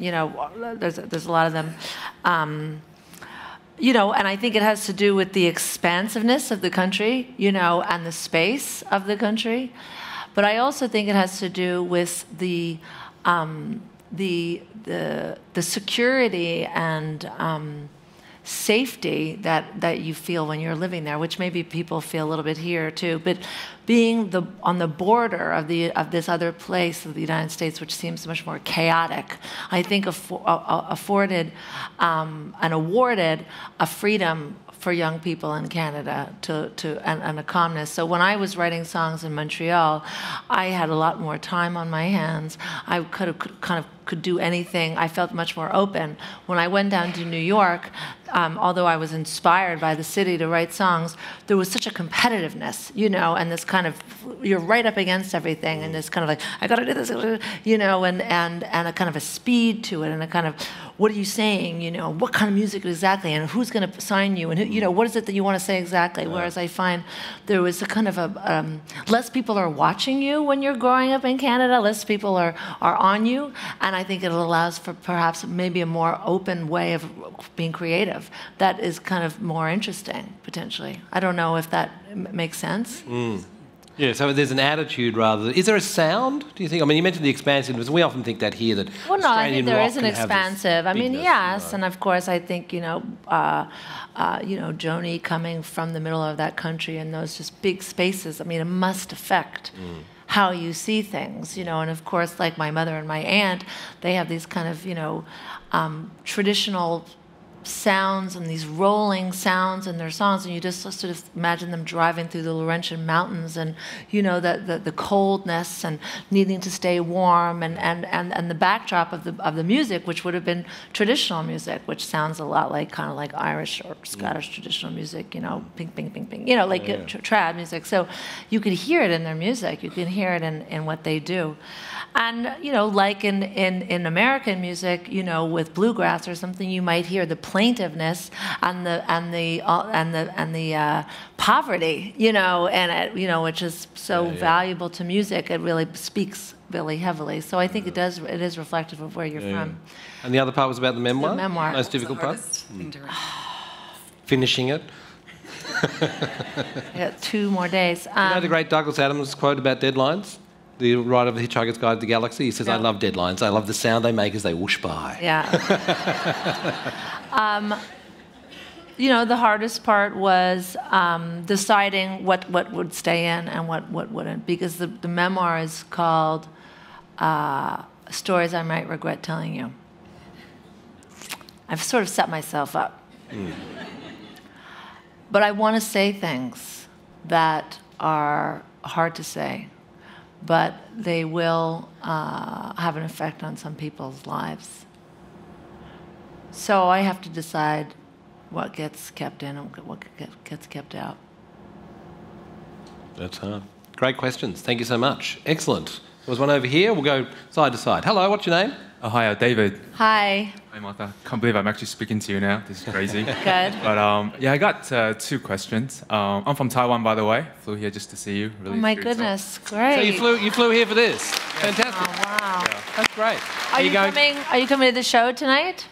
there's a lot of them. you know, and I think it has to do with the expansiveness of the country, you know, and the space of the country. But I also think it has to do with the security and safety that you feel when you're living there, which maybe people feel a little bit here too. But being on the border of this other place of the United States, which seems much more chaotic, I think afforded and awarded a freedom for young people in Canada and a calmness. So when I was writing songs in Montreal, I had a lot more time on my hands. I could do anything. I felt much more open. When I went down to New York, although I was inspired by the city to write songs, there was such a competitiveness, you know, and this kind of, you're right up against everything, and this kind of like, I gotta do this, you know, and a kind of a speed to it, and a kind of, what are you saying, you know, what kind of music exactly, and who's gonna sign you, and who, you know, what is it that you wanna say exactly? Whereas I find there was a kind of a, less people are watching you when you're growing up in Canada, less people are on you, and I think it allows for perhaps maybe a more open way of being creative that is kind of more interesting, potentially. I don't know if that makes sense.
Yeah, so there's an attitude rather. Is there a sound, do you think? I mean, you mentioned the expansiveness. We often think that here, that
well, no, I think there is an
can have this
expansive. I mean,
bigness,
yes,
you know.
and of course, I think you know, Joni coming from the middle of that country and those just big spaces. I mean, it must affect how you see things, you know. And of course, like my mother and my aunt, they have these kind of, you know, traditional sounds and these rolling sounds in their songs, and you just sort of imagine them driving through the Laurentian mountains, and you know the coldness and needing to stay warm, and the backdrop of the music, which would have been traditional music, which sounds a lot like kind of like Irish or Scottish traditional music, you know, ping ping ping ping, you know, like trad music. So you could hear it in their music, you can hear it in what they do. And you know, like in American music, you know, with bluegrass or something, you might hear the plaintiveness and the poverty, you know, and it, you know, which is so valuable to music. It really speaks really heavily. So I think it is reflective of where you're from.
And the other part was about the memoir.
The memoir.
Most difficult part.
Thing to write.
Finishing it.
Yeah, 2 more days.
You know the great Douglas Adams quote about deadlines? The writer of The Hitchhiker's Guide to the Galaxy. He says, I love deadlines. I love the sound they make as they whoosh by.
Yeah. You know, the hardest part was deciding what would stay in and what wouldn't, because the memoir is called Stories I Might Regret Telling You. I've sort of set myself up. But I want to say things that are hard to say, but they will have an effect on some people's lives. So I have to decide what gets kept in and what gets kept out.
That's hard. Great questions. Thank you so much. Excellent. There was one over here. We'll go side to side. Hello, what's your name?
Hi, David.
Hi.
Hi, Martha. Can't believe I'm actually speaking to you now. This is crazy.
Good.
But yeah, I got 2 questions. I'm from Taiwan, by the way. Flew here just to see you. Really
Oh my
treat yourself.
goodness,
So
great.
you flew here for this. Fantastic.
Oh wow.
That's great.
Are you coming to the show tonight?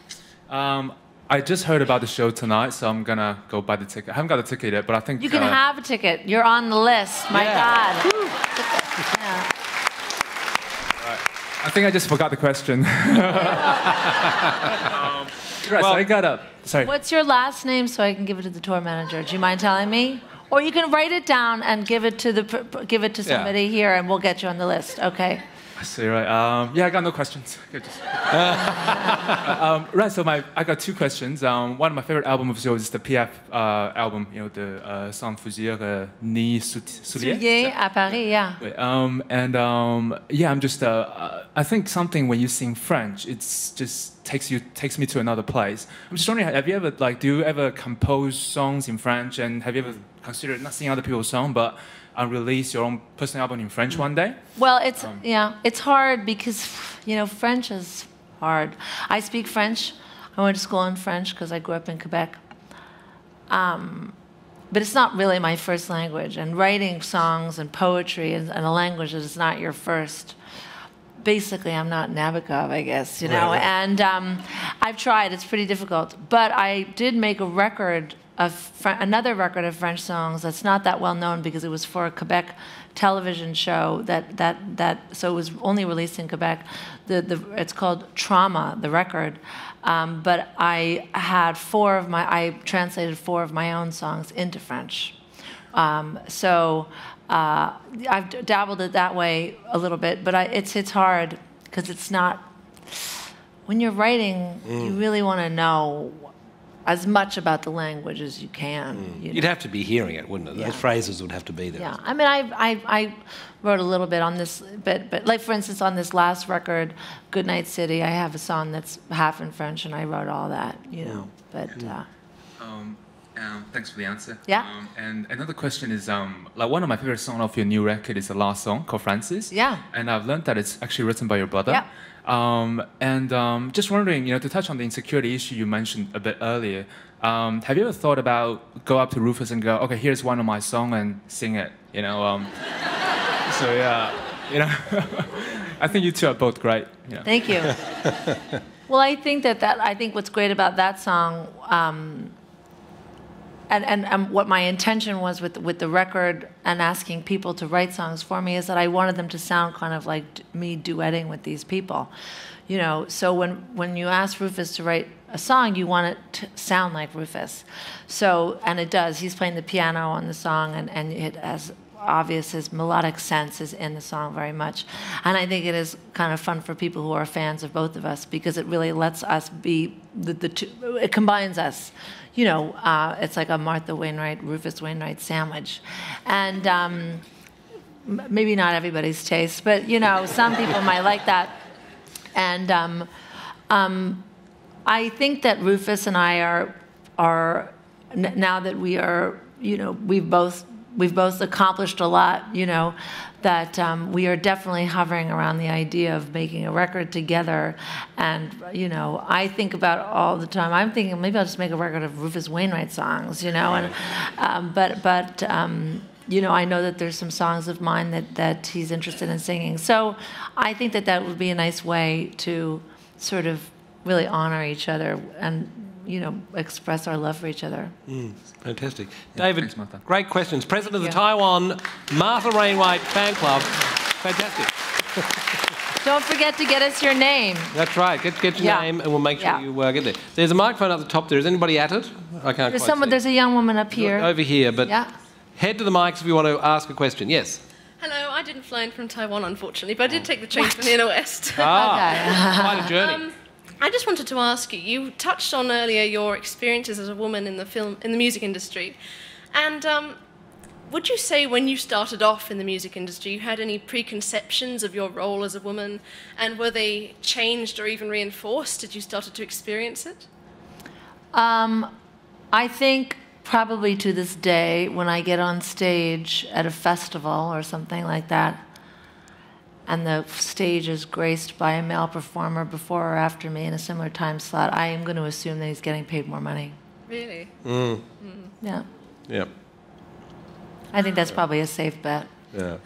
I just heard about the show tonight, so I'm gonna go buy the ticket. I haven't got a ticket yet, but I think
You can have a ticket. You're on the list. My God. Yeah.
I think I just forgot the question. Right, so I got up. Sorry.
What's your last name so I can give it to the tour manager? Do you mind telling me? Or you can write it down and give it to somebody here, and we'll get you on the list. Okay.
I see, right. Yeah, I got no questions. Good. Right, so I got 2 questions. One of my favorite albums of yours is the PF album, you know, the Sans Fusil Ni Soulier.
Soulier à Paris, yeah.
Yeah, I'm just, I think something when you sing French, it's just takes me to another place. I'm just wondering, have you ever, like, do you ever compose songs in French, and have you ever considered not singing other people's songs, but release your own personal album in French one day?
Well, it's hard because, you know, French is hard. I speak French. I went to school in French because I grew up in Quebec. But it's not really my first language. And writing songs and poetry and a language that is not your first, basically I'm not Nabokov, I guess, you know. Right. And I've tried. It's pretty difficult. But I did make a record of another record of French songs that's not that well known because it was for a Quebec television show so it was only released in Quebec. It's called Trauma, the record. But I translated 4 of my own songs into French. I've dabbled it that way a little bit, but it's hard because it's not. When you're writing, you really want to know as much about the language as you can.
You'd have to be hearing it, wouldn't it? Yeah. Those phrases would have to be there.
Yeah, I mean, I wrote a little bit on this, but like for instance, on this last record, Goodnight City, I have a song that's half in French, and I wrote all that, you know. But.
Thanks for the answer.
Yeah.
And another question is, like one of my favorite songs of your new record is the last song called Francis.
Yeah.
And I've learned that it's actually written by your brother.
Yeah.
Just wondering, you know, to touch on the insecurity issue you mentioned a bit earlier, have you ever thought about go up to Rufus and go, okay, here's one of my songs and sing it, you know? So yeah, you know, I think you two are both great. You know.
Thank you. Well, I think I think what's great about that song. And what my intention was with the record and asking people to write songs for me is that I wanted them to sound kind of like me duetting with these people, you know. So when you ask Rufus to write a song, you want it to sound like Rufus. So, and it does. He's playing the piano on the song, and it has obvious his melodic sense is in the song very much. And I think it is kind of fun for people who are fans of both of us because it really lets us be the two. It combines us. You know, it's like a Martha Wainwright, Rufus Wainwright sandwich. And maybe not everybody's taste, but, you know, some people might like that. And I think that Rufus and I are now that we are, you know, we've both accomplished a lot, you know, that we are definitely hovering around the idea of making a record together. And, you know, I think about all the time, I'm thinking maybe I'll just make a record of Rufus Wainwright songs, you know. And, but you know, I know that there's some songs of mine that he's interested in singing. So I think that would be a nice way to sort of really honor each other and, you know, express our love for each other.
Fantastic.
Yeah,
David,
thanks, Martha.
Great questions. President of the Taiwan Martha Wainwright Fan Club. Fantastic.
Don't forget to get us your name.
That's right. Get your name and we'll make sure you get there. There's a microphone at the top there. Is anybody at it? I can't quite see.
There's a young woman up here.
Over here, but head to the mics if you want to ask a question. Yes.
Hello, I didn't fly in from Taiwan, unfortunately, but I did take the train from the inner west.
Quite a journey.
I just wanted to ask you, you touched on earlier your experiences as a woman in the music industry. And would you say when you started off in the music industry, you had any preconceptions of your role as a woman? And were they changed or even reinforced as you started to experience it?
I think probably to this day, when I get on stage at a festival or something like that, and the stage is graced by a male performer before or after me in a similar time slot, I am going to assume that he's getting paid more money.
Really?
Yeah.
Yeah.
I think that's probably a safe bet.
Yeah.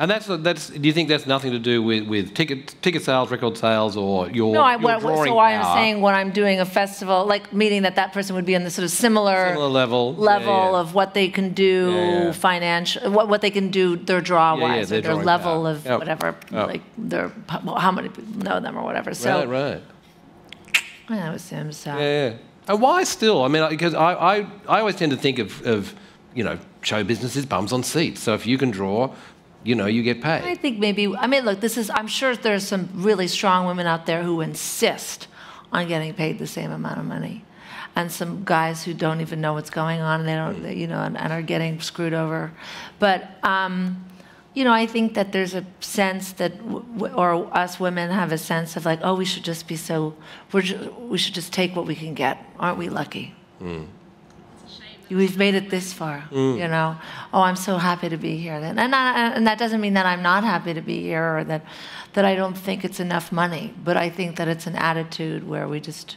And that's. Do you think that's nothing to do with ticket sales, record sales, or your drawing
so I'm saying when I'm doing a festival, like meaning that person would be in the sort of similar
level
of what they can do financial, what they can do their draw-wise, or their level of whatever, like how many people know them or whatever. So
right.
I would assume so.
Yeah. And why still? I mean, because I always tend to think of you know, show business is bums on seats. So if you can draw, you know, you get paid.
I think maybe, I mean, look, I'm sure there's some really strong women out there who insist on getting paid the same amount of money. And some guys who don't even know what's going on and they don't, you know, and are getting screwed over. But, you know, I think that there's a sense that, or us women have a sense of like, oh, we should just just take what we can get. Aren't we lucky? We've made it this far, you know. Oh, I'm so happy to be here. And that doesn't mean that I'm not happy to be here or that I don't think it's enough money. But I think that it's an attitude where we just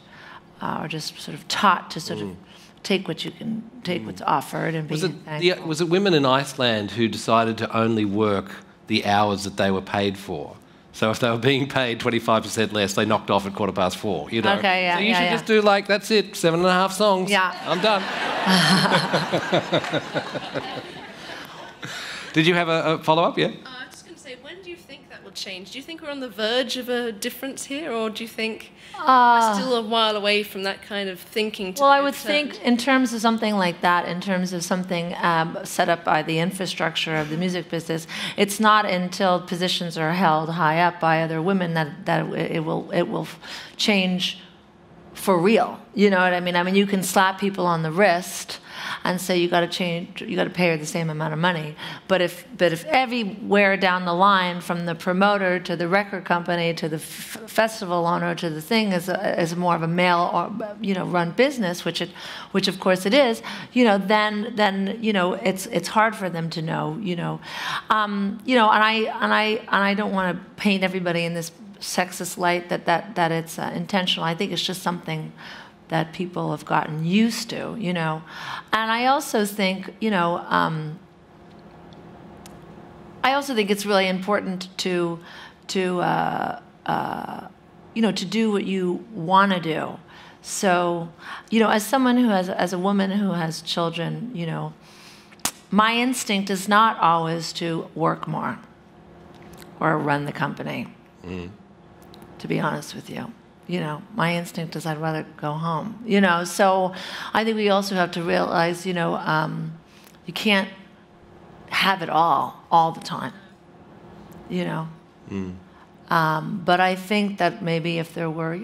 are just sort of taught to sort of take what you can, take what's offered and be thankful.
Was it women in Iceland who decided to only work the hours that they were paid for? So if they were being paid 25% less, they knocked off at 4:15. You know.
Okay, yeah,
So you
yeah,
should
yeah.
just do like, that's it, 7.5 songs.
Yeah.
I'm done. Did you have a follow-up? Yeah.
I was just going to say, when do you think that will change? Do you think we're on the verge of a difference here, or do you think we're still a while away from that kind of thinking?
Well, I would think in terms of something like that, in terms of something set up by the infrastructure of the music business, it's not until positions are held high up by other women that it will change for real. You know what I mean? I mean, you can slap people on the wrist and say you got to change, you got to pay her the same amount of money. But if everywhere down the line, from the promoter to the record company to the festival owner to the thing is more of a male or run business, which of course it is, then it's hard for them to know, and I don't want to paint everybody in this sexist light that it's intentional. I think it's just something that people have gotten used to, And I also think, it's really important to do what you want to do. So, as someone as a woman who has children, my instinct is not always to work more or run the company, to be honest with you. My instinct is I'd rather go home. So I think we also have to realize, you can't have it all the time. But I think that maybe if there were,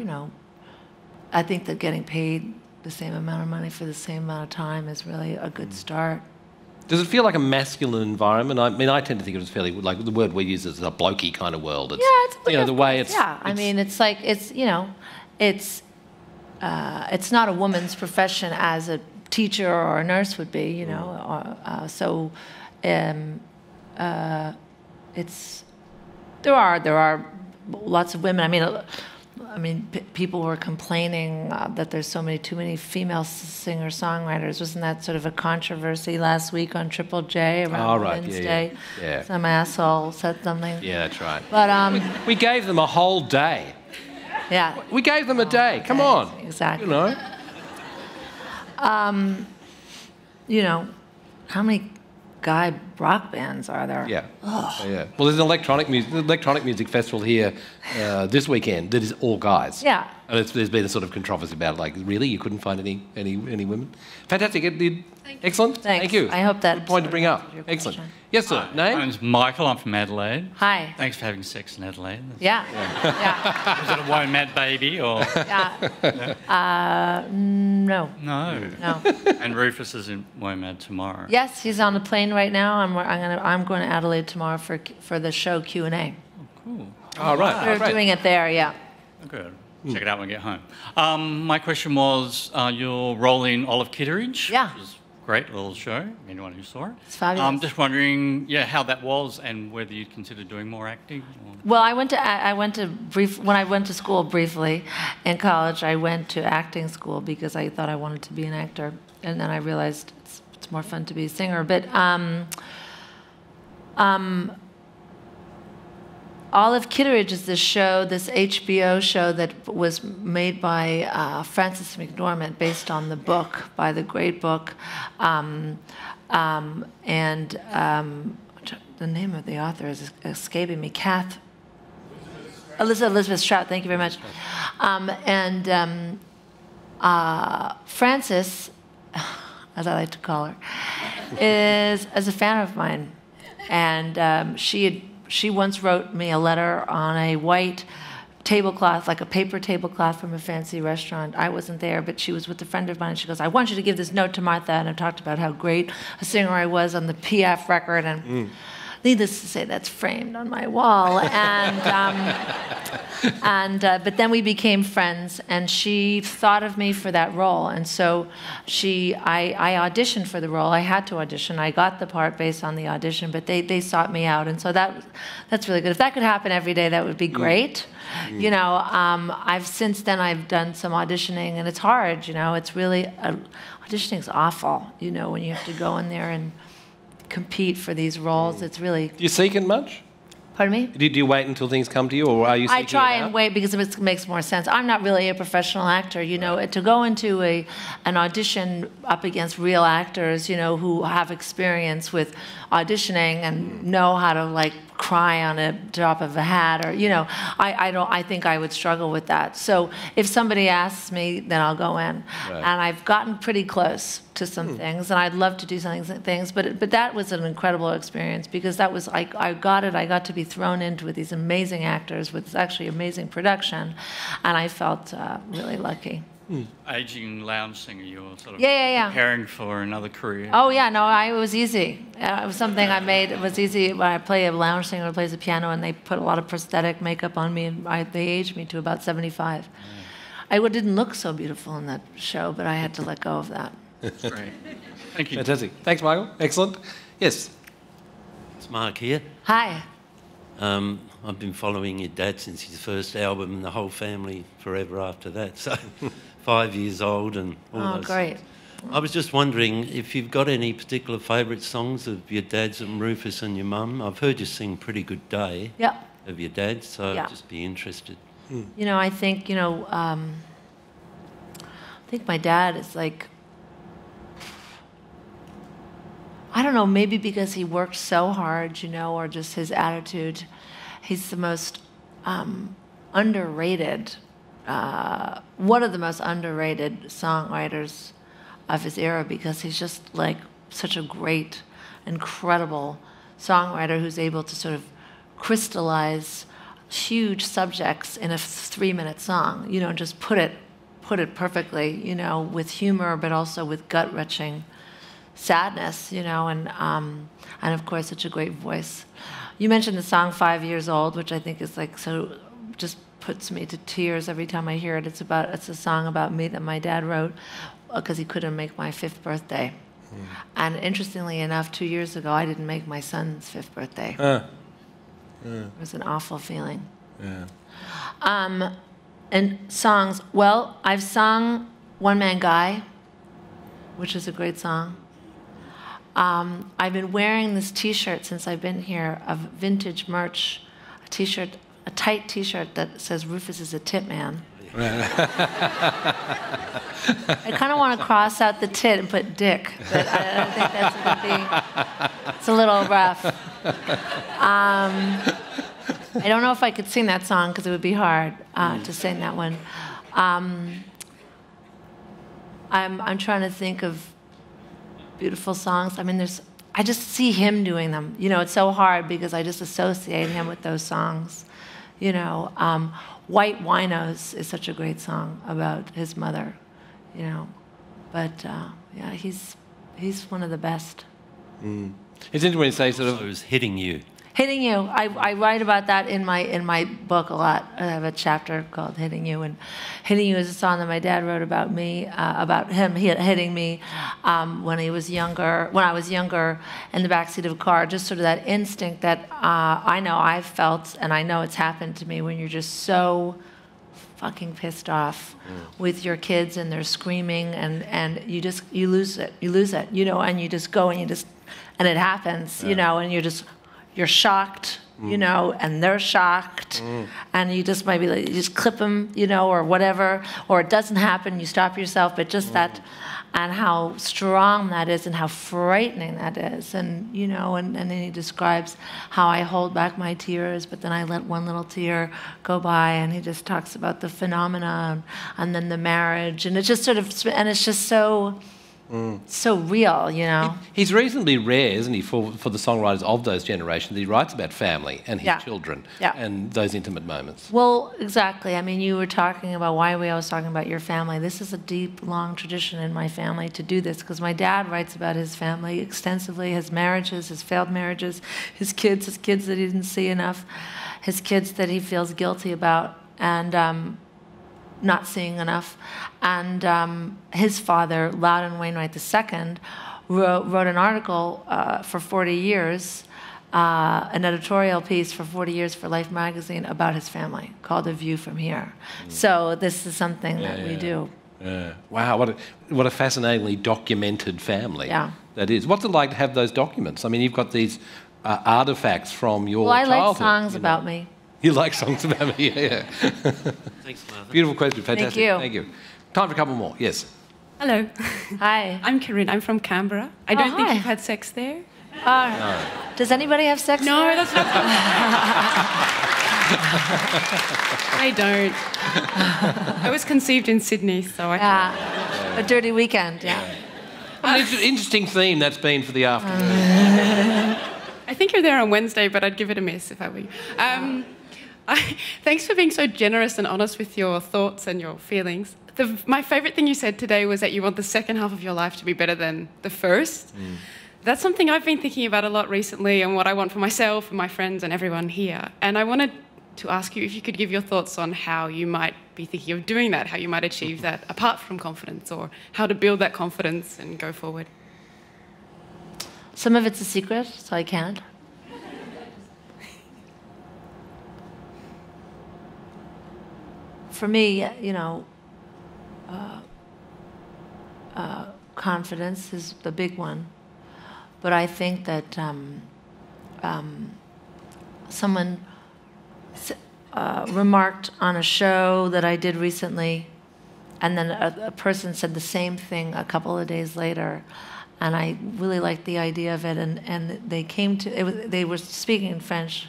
I think that getting paid the same amount of money for the same amount of time is really a good start.
Does it feel like a masculine environment? I mean, I tend to think of it as fairly, like the word we use is a blokey kind of world. It's, the way it's...
Yeah, I mean, it's like, it's not a woman's profession as a teacher or a nurse would be, there are lots of women. I mean, people were complaining that there's too many female singer-songwriters. Wasn't that sort of a controversy last week on Triple J around Women's Day?
Yeah.
Some asshole said something.
Yeah, that's right.
But
we gave them a whole day.
Yeah.
We gave them a day. Come on.
Exactly. How many guy rock bands are there?
Yeah. Yeah. Well, there's an electronic music festival here this weekend that is all guys.
Yeah.
And there's been a sort of controversy about it. Like, really, you couldn't find any women? Fantastic. Excellent.
Thanks.
Thank you.
I hope that.
Good point to bring up. Excellent. Yes, sir.
My
Name?
name's Michael. I'm from Adelaide.
Hi.
Thanks for having sex in Adelaide.
Yeah.
Was it a WOMAD baby or?
Yeah. No.
No.
No.
And Rufus is in WOMAD tomorrow.
Yes, he's on the plane right now. I'm going to Adelaide tomorrow for the show Q&A.
Cool.
Oh, right.
We're doing it there. Yeah.
Good. Check it out when I get home. My question was, your role in Olive Kitteridge.
Yeah.
Which is a great little show, anyone who saw it.
It's fabulous.
I'm just wondering, how that was and whether you'd consider doing more acting. Or...
Well, when I went to school briefly in college, I went to acting school because I thought I wanted to be an actor. And then I realized it's more fun to be a singer. But Olive Kitteridge is this HBO show that was made by Frances McDormand, based on the book, by the great book. The name of the author is escaping me. Elizabeth Strout, thank you very much. Frances, as I like to call her, is a fan of mine. And she once wrote me a letter on a white tablecloth, like a paper tablecloth from a fancy restaurant. I wasn't there, but she was with a friend of mine. And she goes, "I want you to give this note to Martha." And I talked about how great a singer I was on the Piaf record. And needless to say, that's framed on my wall. But then we became friends, and she thought of me for that role. And so I auditioned for the role. I had to audition. I got the part based on the audition, but they sought me out. And so that's really good. If that could happen every day, that would be great. Since then I've done some auditioning, and it's hard. It's really auditioning's awful. When you have to go in there and compete for these roles, it's really.
Do you seek it much?
Pardon me?
Do you wait until things come to you, or are you
I
seeking
try
it out?
and wait because it makes more sense. I'm not really a professional actor, you know. To go into an audition up against real actors, you know, who have experience with auditioning and know how to like cry on a drop of a hat, or you know, I think I would struggle with that. So if somebody asks me, then I'll go in.
Right.
And I've gotten pretty close to some things, and I'd love to do some things, but that was an incredible experience because that was I got to be thrown into with these amazing actors with actually amazing production, and I felt really lucky.
Aging lounge singer, you're sort of
Yeah.
preparing for another career.
Oh yeah, no, it was easy. It was something I made. It was easy when I play a lounge singer who plays the piano, and they put a lot of prosthetic makeup on me, and they aged me to about 75. I didn't look so beautiful in that show, but I had to let go of that.
That's great. Thank you.
Fantastic. Thanks, Michael. Excellent. Yes.
It's Mark here.
Hi.
I've been following your dad since his first album and the whole family forever after that. So 5 years old and all
Oh,
those
great.
songs. I was just wondering if you've got any particular favourite songs of your dad's and Rufus and your mum. I've heard you sing Pretty Good Day
Yep.
of your dad, so
Yeah.
I'd just be interested.
You know, I think, you know, I think my dad is like, I don't know, maybe because he worked so hard, you know, or just his attitude. He's the most underrated, one of the most underrated songwriters of his era because he's just like such a great, incredible songwriter who's able to sort of crystallize huge subjects in a 3-minute song, you know, and just put it perfectly, you know, with humor, but also with gut-wrenching sadness, you know, and of course, such a great voice. You mentioned the song 5 Years Old, which I think is like so, just puts me to tears every time I hear it. It's a song about me that my dad wrote because he couldn't make my 5th birthday. And interestingly enough, 2 years ago, I didn't make my son's 5th birthday. It was an awful feeling.
Yeah.
And songs, well, I've sung One Man Guy, which is a great song. I've been wearing this T-shirt since I've been here of vintage merch, a T-shirt, a tight T-shirt that says Rufus is a tit man. I kind of want to cross out the tit and put dick, but I think that's going to be, it's a little rough. I don't know if I could sing that song because it would be hard to sing that one. I'm trying to think of beautiful songs. I mean, I just see him doing them. You know, it's so hard because I just associate him with those songs. You know, White Winos is such a great song about his mother, you know. But, yeah, he's one of the best.
It's interesting when you say sort of...
So it was Hitting You.
Hitting You. I write about that in my book a lot. I have a chapter called Hitting You, and Hitting You is a song that my dad wrote about me, about him hitting me when I was younger, in the backseat of a car. Just sort of that instinct that I know I've felt, and I know it's happened to me when you're just so fucking pissed off with your kids and they're screaming and you lose it, you know, and you just go and and it happens, you know, and you're shocked, you know, and they're shocked, and you just maybe you just clip them, you know, or whatever, or it doesn't happen, you stop yourself, but just that, and how strong that is and how frightening that is, and, you know, and then he describes how I hold back my tears, but then I let one little tear go by, and he just talks about the phenomena, and then the marriage, and it's just sort of, and it's just so real, you know.
He's reasonably rare, isn't he, for the songwriters of those generations. He writes about family and his children and those intimate moments.
Well, exactly. I mean, you were talking about why we always talking about your family. This is a deep, long tradition in my family to do this because my dad writes about his family extensively, his marriages, his failed marriages, his kids that he didn't see enough, his kids that he feels guilty about, and not seeing enough. And his father, Loudon Wainwright II, wrote an article for 40 years, an editorial piece for 40 years for Life magazine about his family called A View from Here. So this is something that we do.
Yeah. Wow, what a fascinatingly documented family
Yeah.
that is. What's it like to have those documents? I mean, you've got these artifacts from your
Well, I
childhood.
like songs
you know.
about me.
You like songs about me, yeah.
Thanks, Martha.
Beautiful question, fantastic.
you.
Thank you. Time for a couple more, yes.
Hello,
Hi.
I'm Corinne. I'm from Canberra. I don't think
hi.
you've had sex there.
Does anybody have sex?
No,
there?
that's not. I don't. I was conceived in Sydney, so I.
Yeah. A dirty weekend, yeah.
Interesting theme that's been for the afternoon.
I think you're there on Wednesday, but I'd give it a miss if I were you. Thanks for being so generous and honest with your thoughts and your feelings. My favourite thing you said today was that you want the second half of your life to be better than the first. That's something I've been thinking about a lot recently and what I want for myself and my friends and everyone here. And I wanted to ask you if you could give your thoughts on how you might be thinking of doing that, how you might achieve that apart from confidence, or how to build that confidence and go forward.
Some of it's a secret, so I can't. For me, you know, confidence is the big one. But I think that someone remarked on a show that I did recently, and then a person said the same thing a couple of days later, and I really liked the idea of it. And they came to they were speaking in French,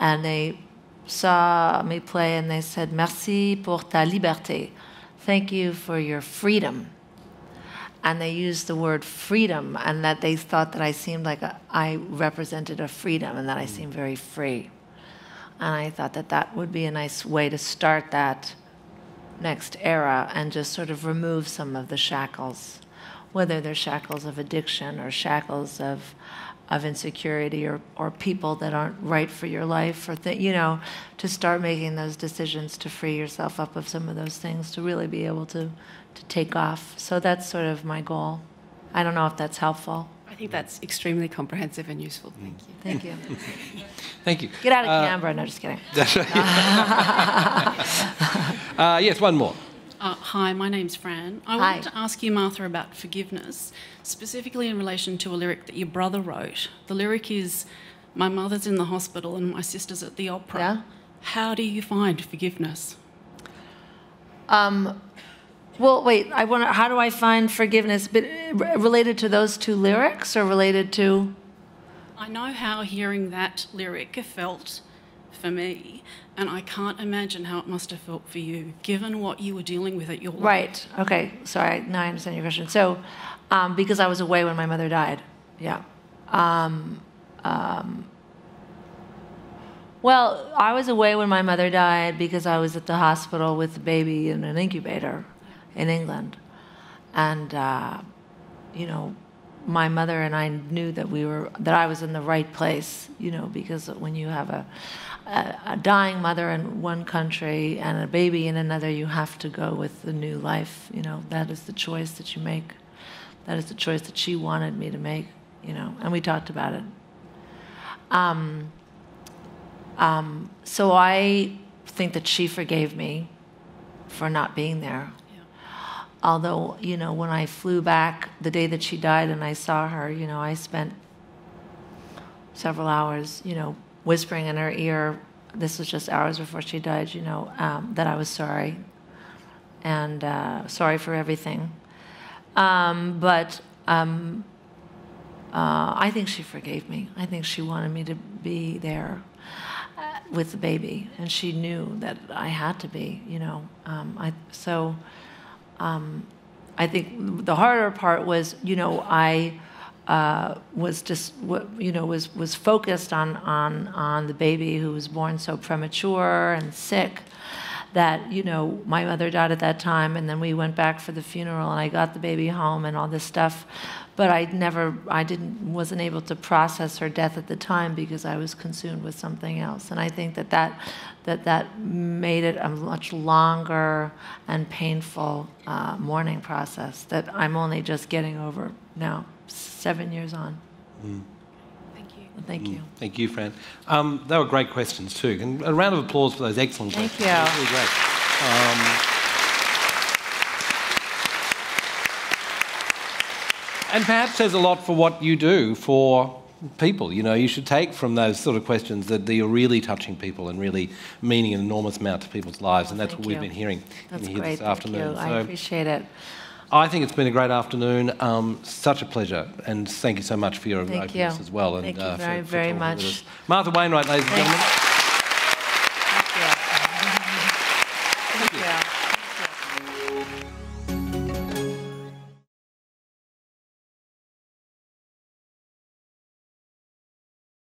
and they saw me play, and they said, "Merci pour ta liberté," thank you for your freedom. And they used the word freedom, and that they thought that I seemed like I represented a freedom, and that I seemed very free. And I thought that that would be a nice way to start that next era and just sort of remove some of the shackles, whether they're shackles of addiction or shackles of insecurity or people that aren't right for your life, or you know, to start making those decisions to free yourself up of some of those things, to really be able to take off. So that's sort of my goal. I don't know if that's helpful.
I think that's extremely comprehensive and useful. Thank you.
Thank you.
Thank you.
Get out of Canberra. No, just kidding.
Yes, one more.
Hi, my name's Fran. I wanted to ask you, Martha, about forgiveness, specifically in relation to a lyric that your brother wrote. The lyric is, "My mother's in the hospital and my sister's at the opera."
Yeah?
How do you find forgiveness?
Well, wait. How do I find forgiveness? But related to those two lyrics, or related to?
I know how hearing that lyric felt for me, and I can't imagine how it must have felt for you, given what you were dealing with at your life.
Right. Okay. Sorry. Now I understand your question. So, because I was away when my mother died. Yeah. Well, I was away when my mother died because I was at the hospital with the baby in an incubator in England. And, you know, my mother and I knew that I was in the right place, you know, because when you have a dying mother in one country and a baby in another, you have to go with the new life, you know. That is the choice that you make. That is the choice that she wanted me to make, you know, and we talked about it. So I think that she forgave me for not being there. Although, you know, when I flew back the day that she died and I saw her, you know, I spent several hours, you know, whispering in her ear, this was just hours before she died, you know, that I was sorry and sorry for everything. But I think she forgave me. I think she wanted me to be there with the baby, and she knew that I had to be, you know. I think the harder part was, you know, I was just, you know, was focused on the baby who was born so premature and sick that, you know, my mother died at that time, and then we went back for the funeral, and I got the baby home and all this stuff, but I wasn't able to process her death at the time because I was consumed with something else, and I think that made it a much longer and painful mourning process that I'm only just getting over now, 7 years on. Thank you.
Thank you, Fran. They were great questions too. And a round of applause for those excellent questions.
Thank you.
Really great. And perhaps says a lot for what you do for people. You know, you should take from those sort of questions that you're really touching people and really meaning an enormous amount to people's lives, and that's what we've been hearing
That's
here
great.
this afternoon.
Thank you. I appreciate it.
I think it's been a great afternoon. Such a pleasure, and thank you so much for your openness as well.
Thank
and
you very,
for
very
talking with
much.
us. Martha Wainwright, ladies and gentlemen.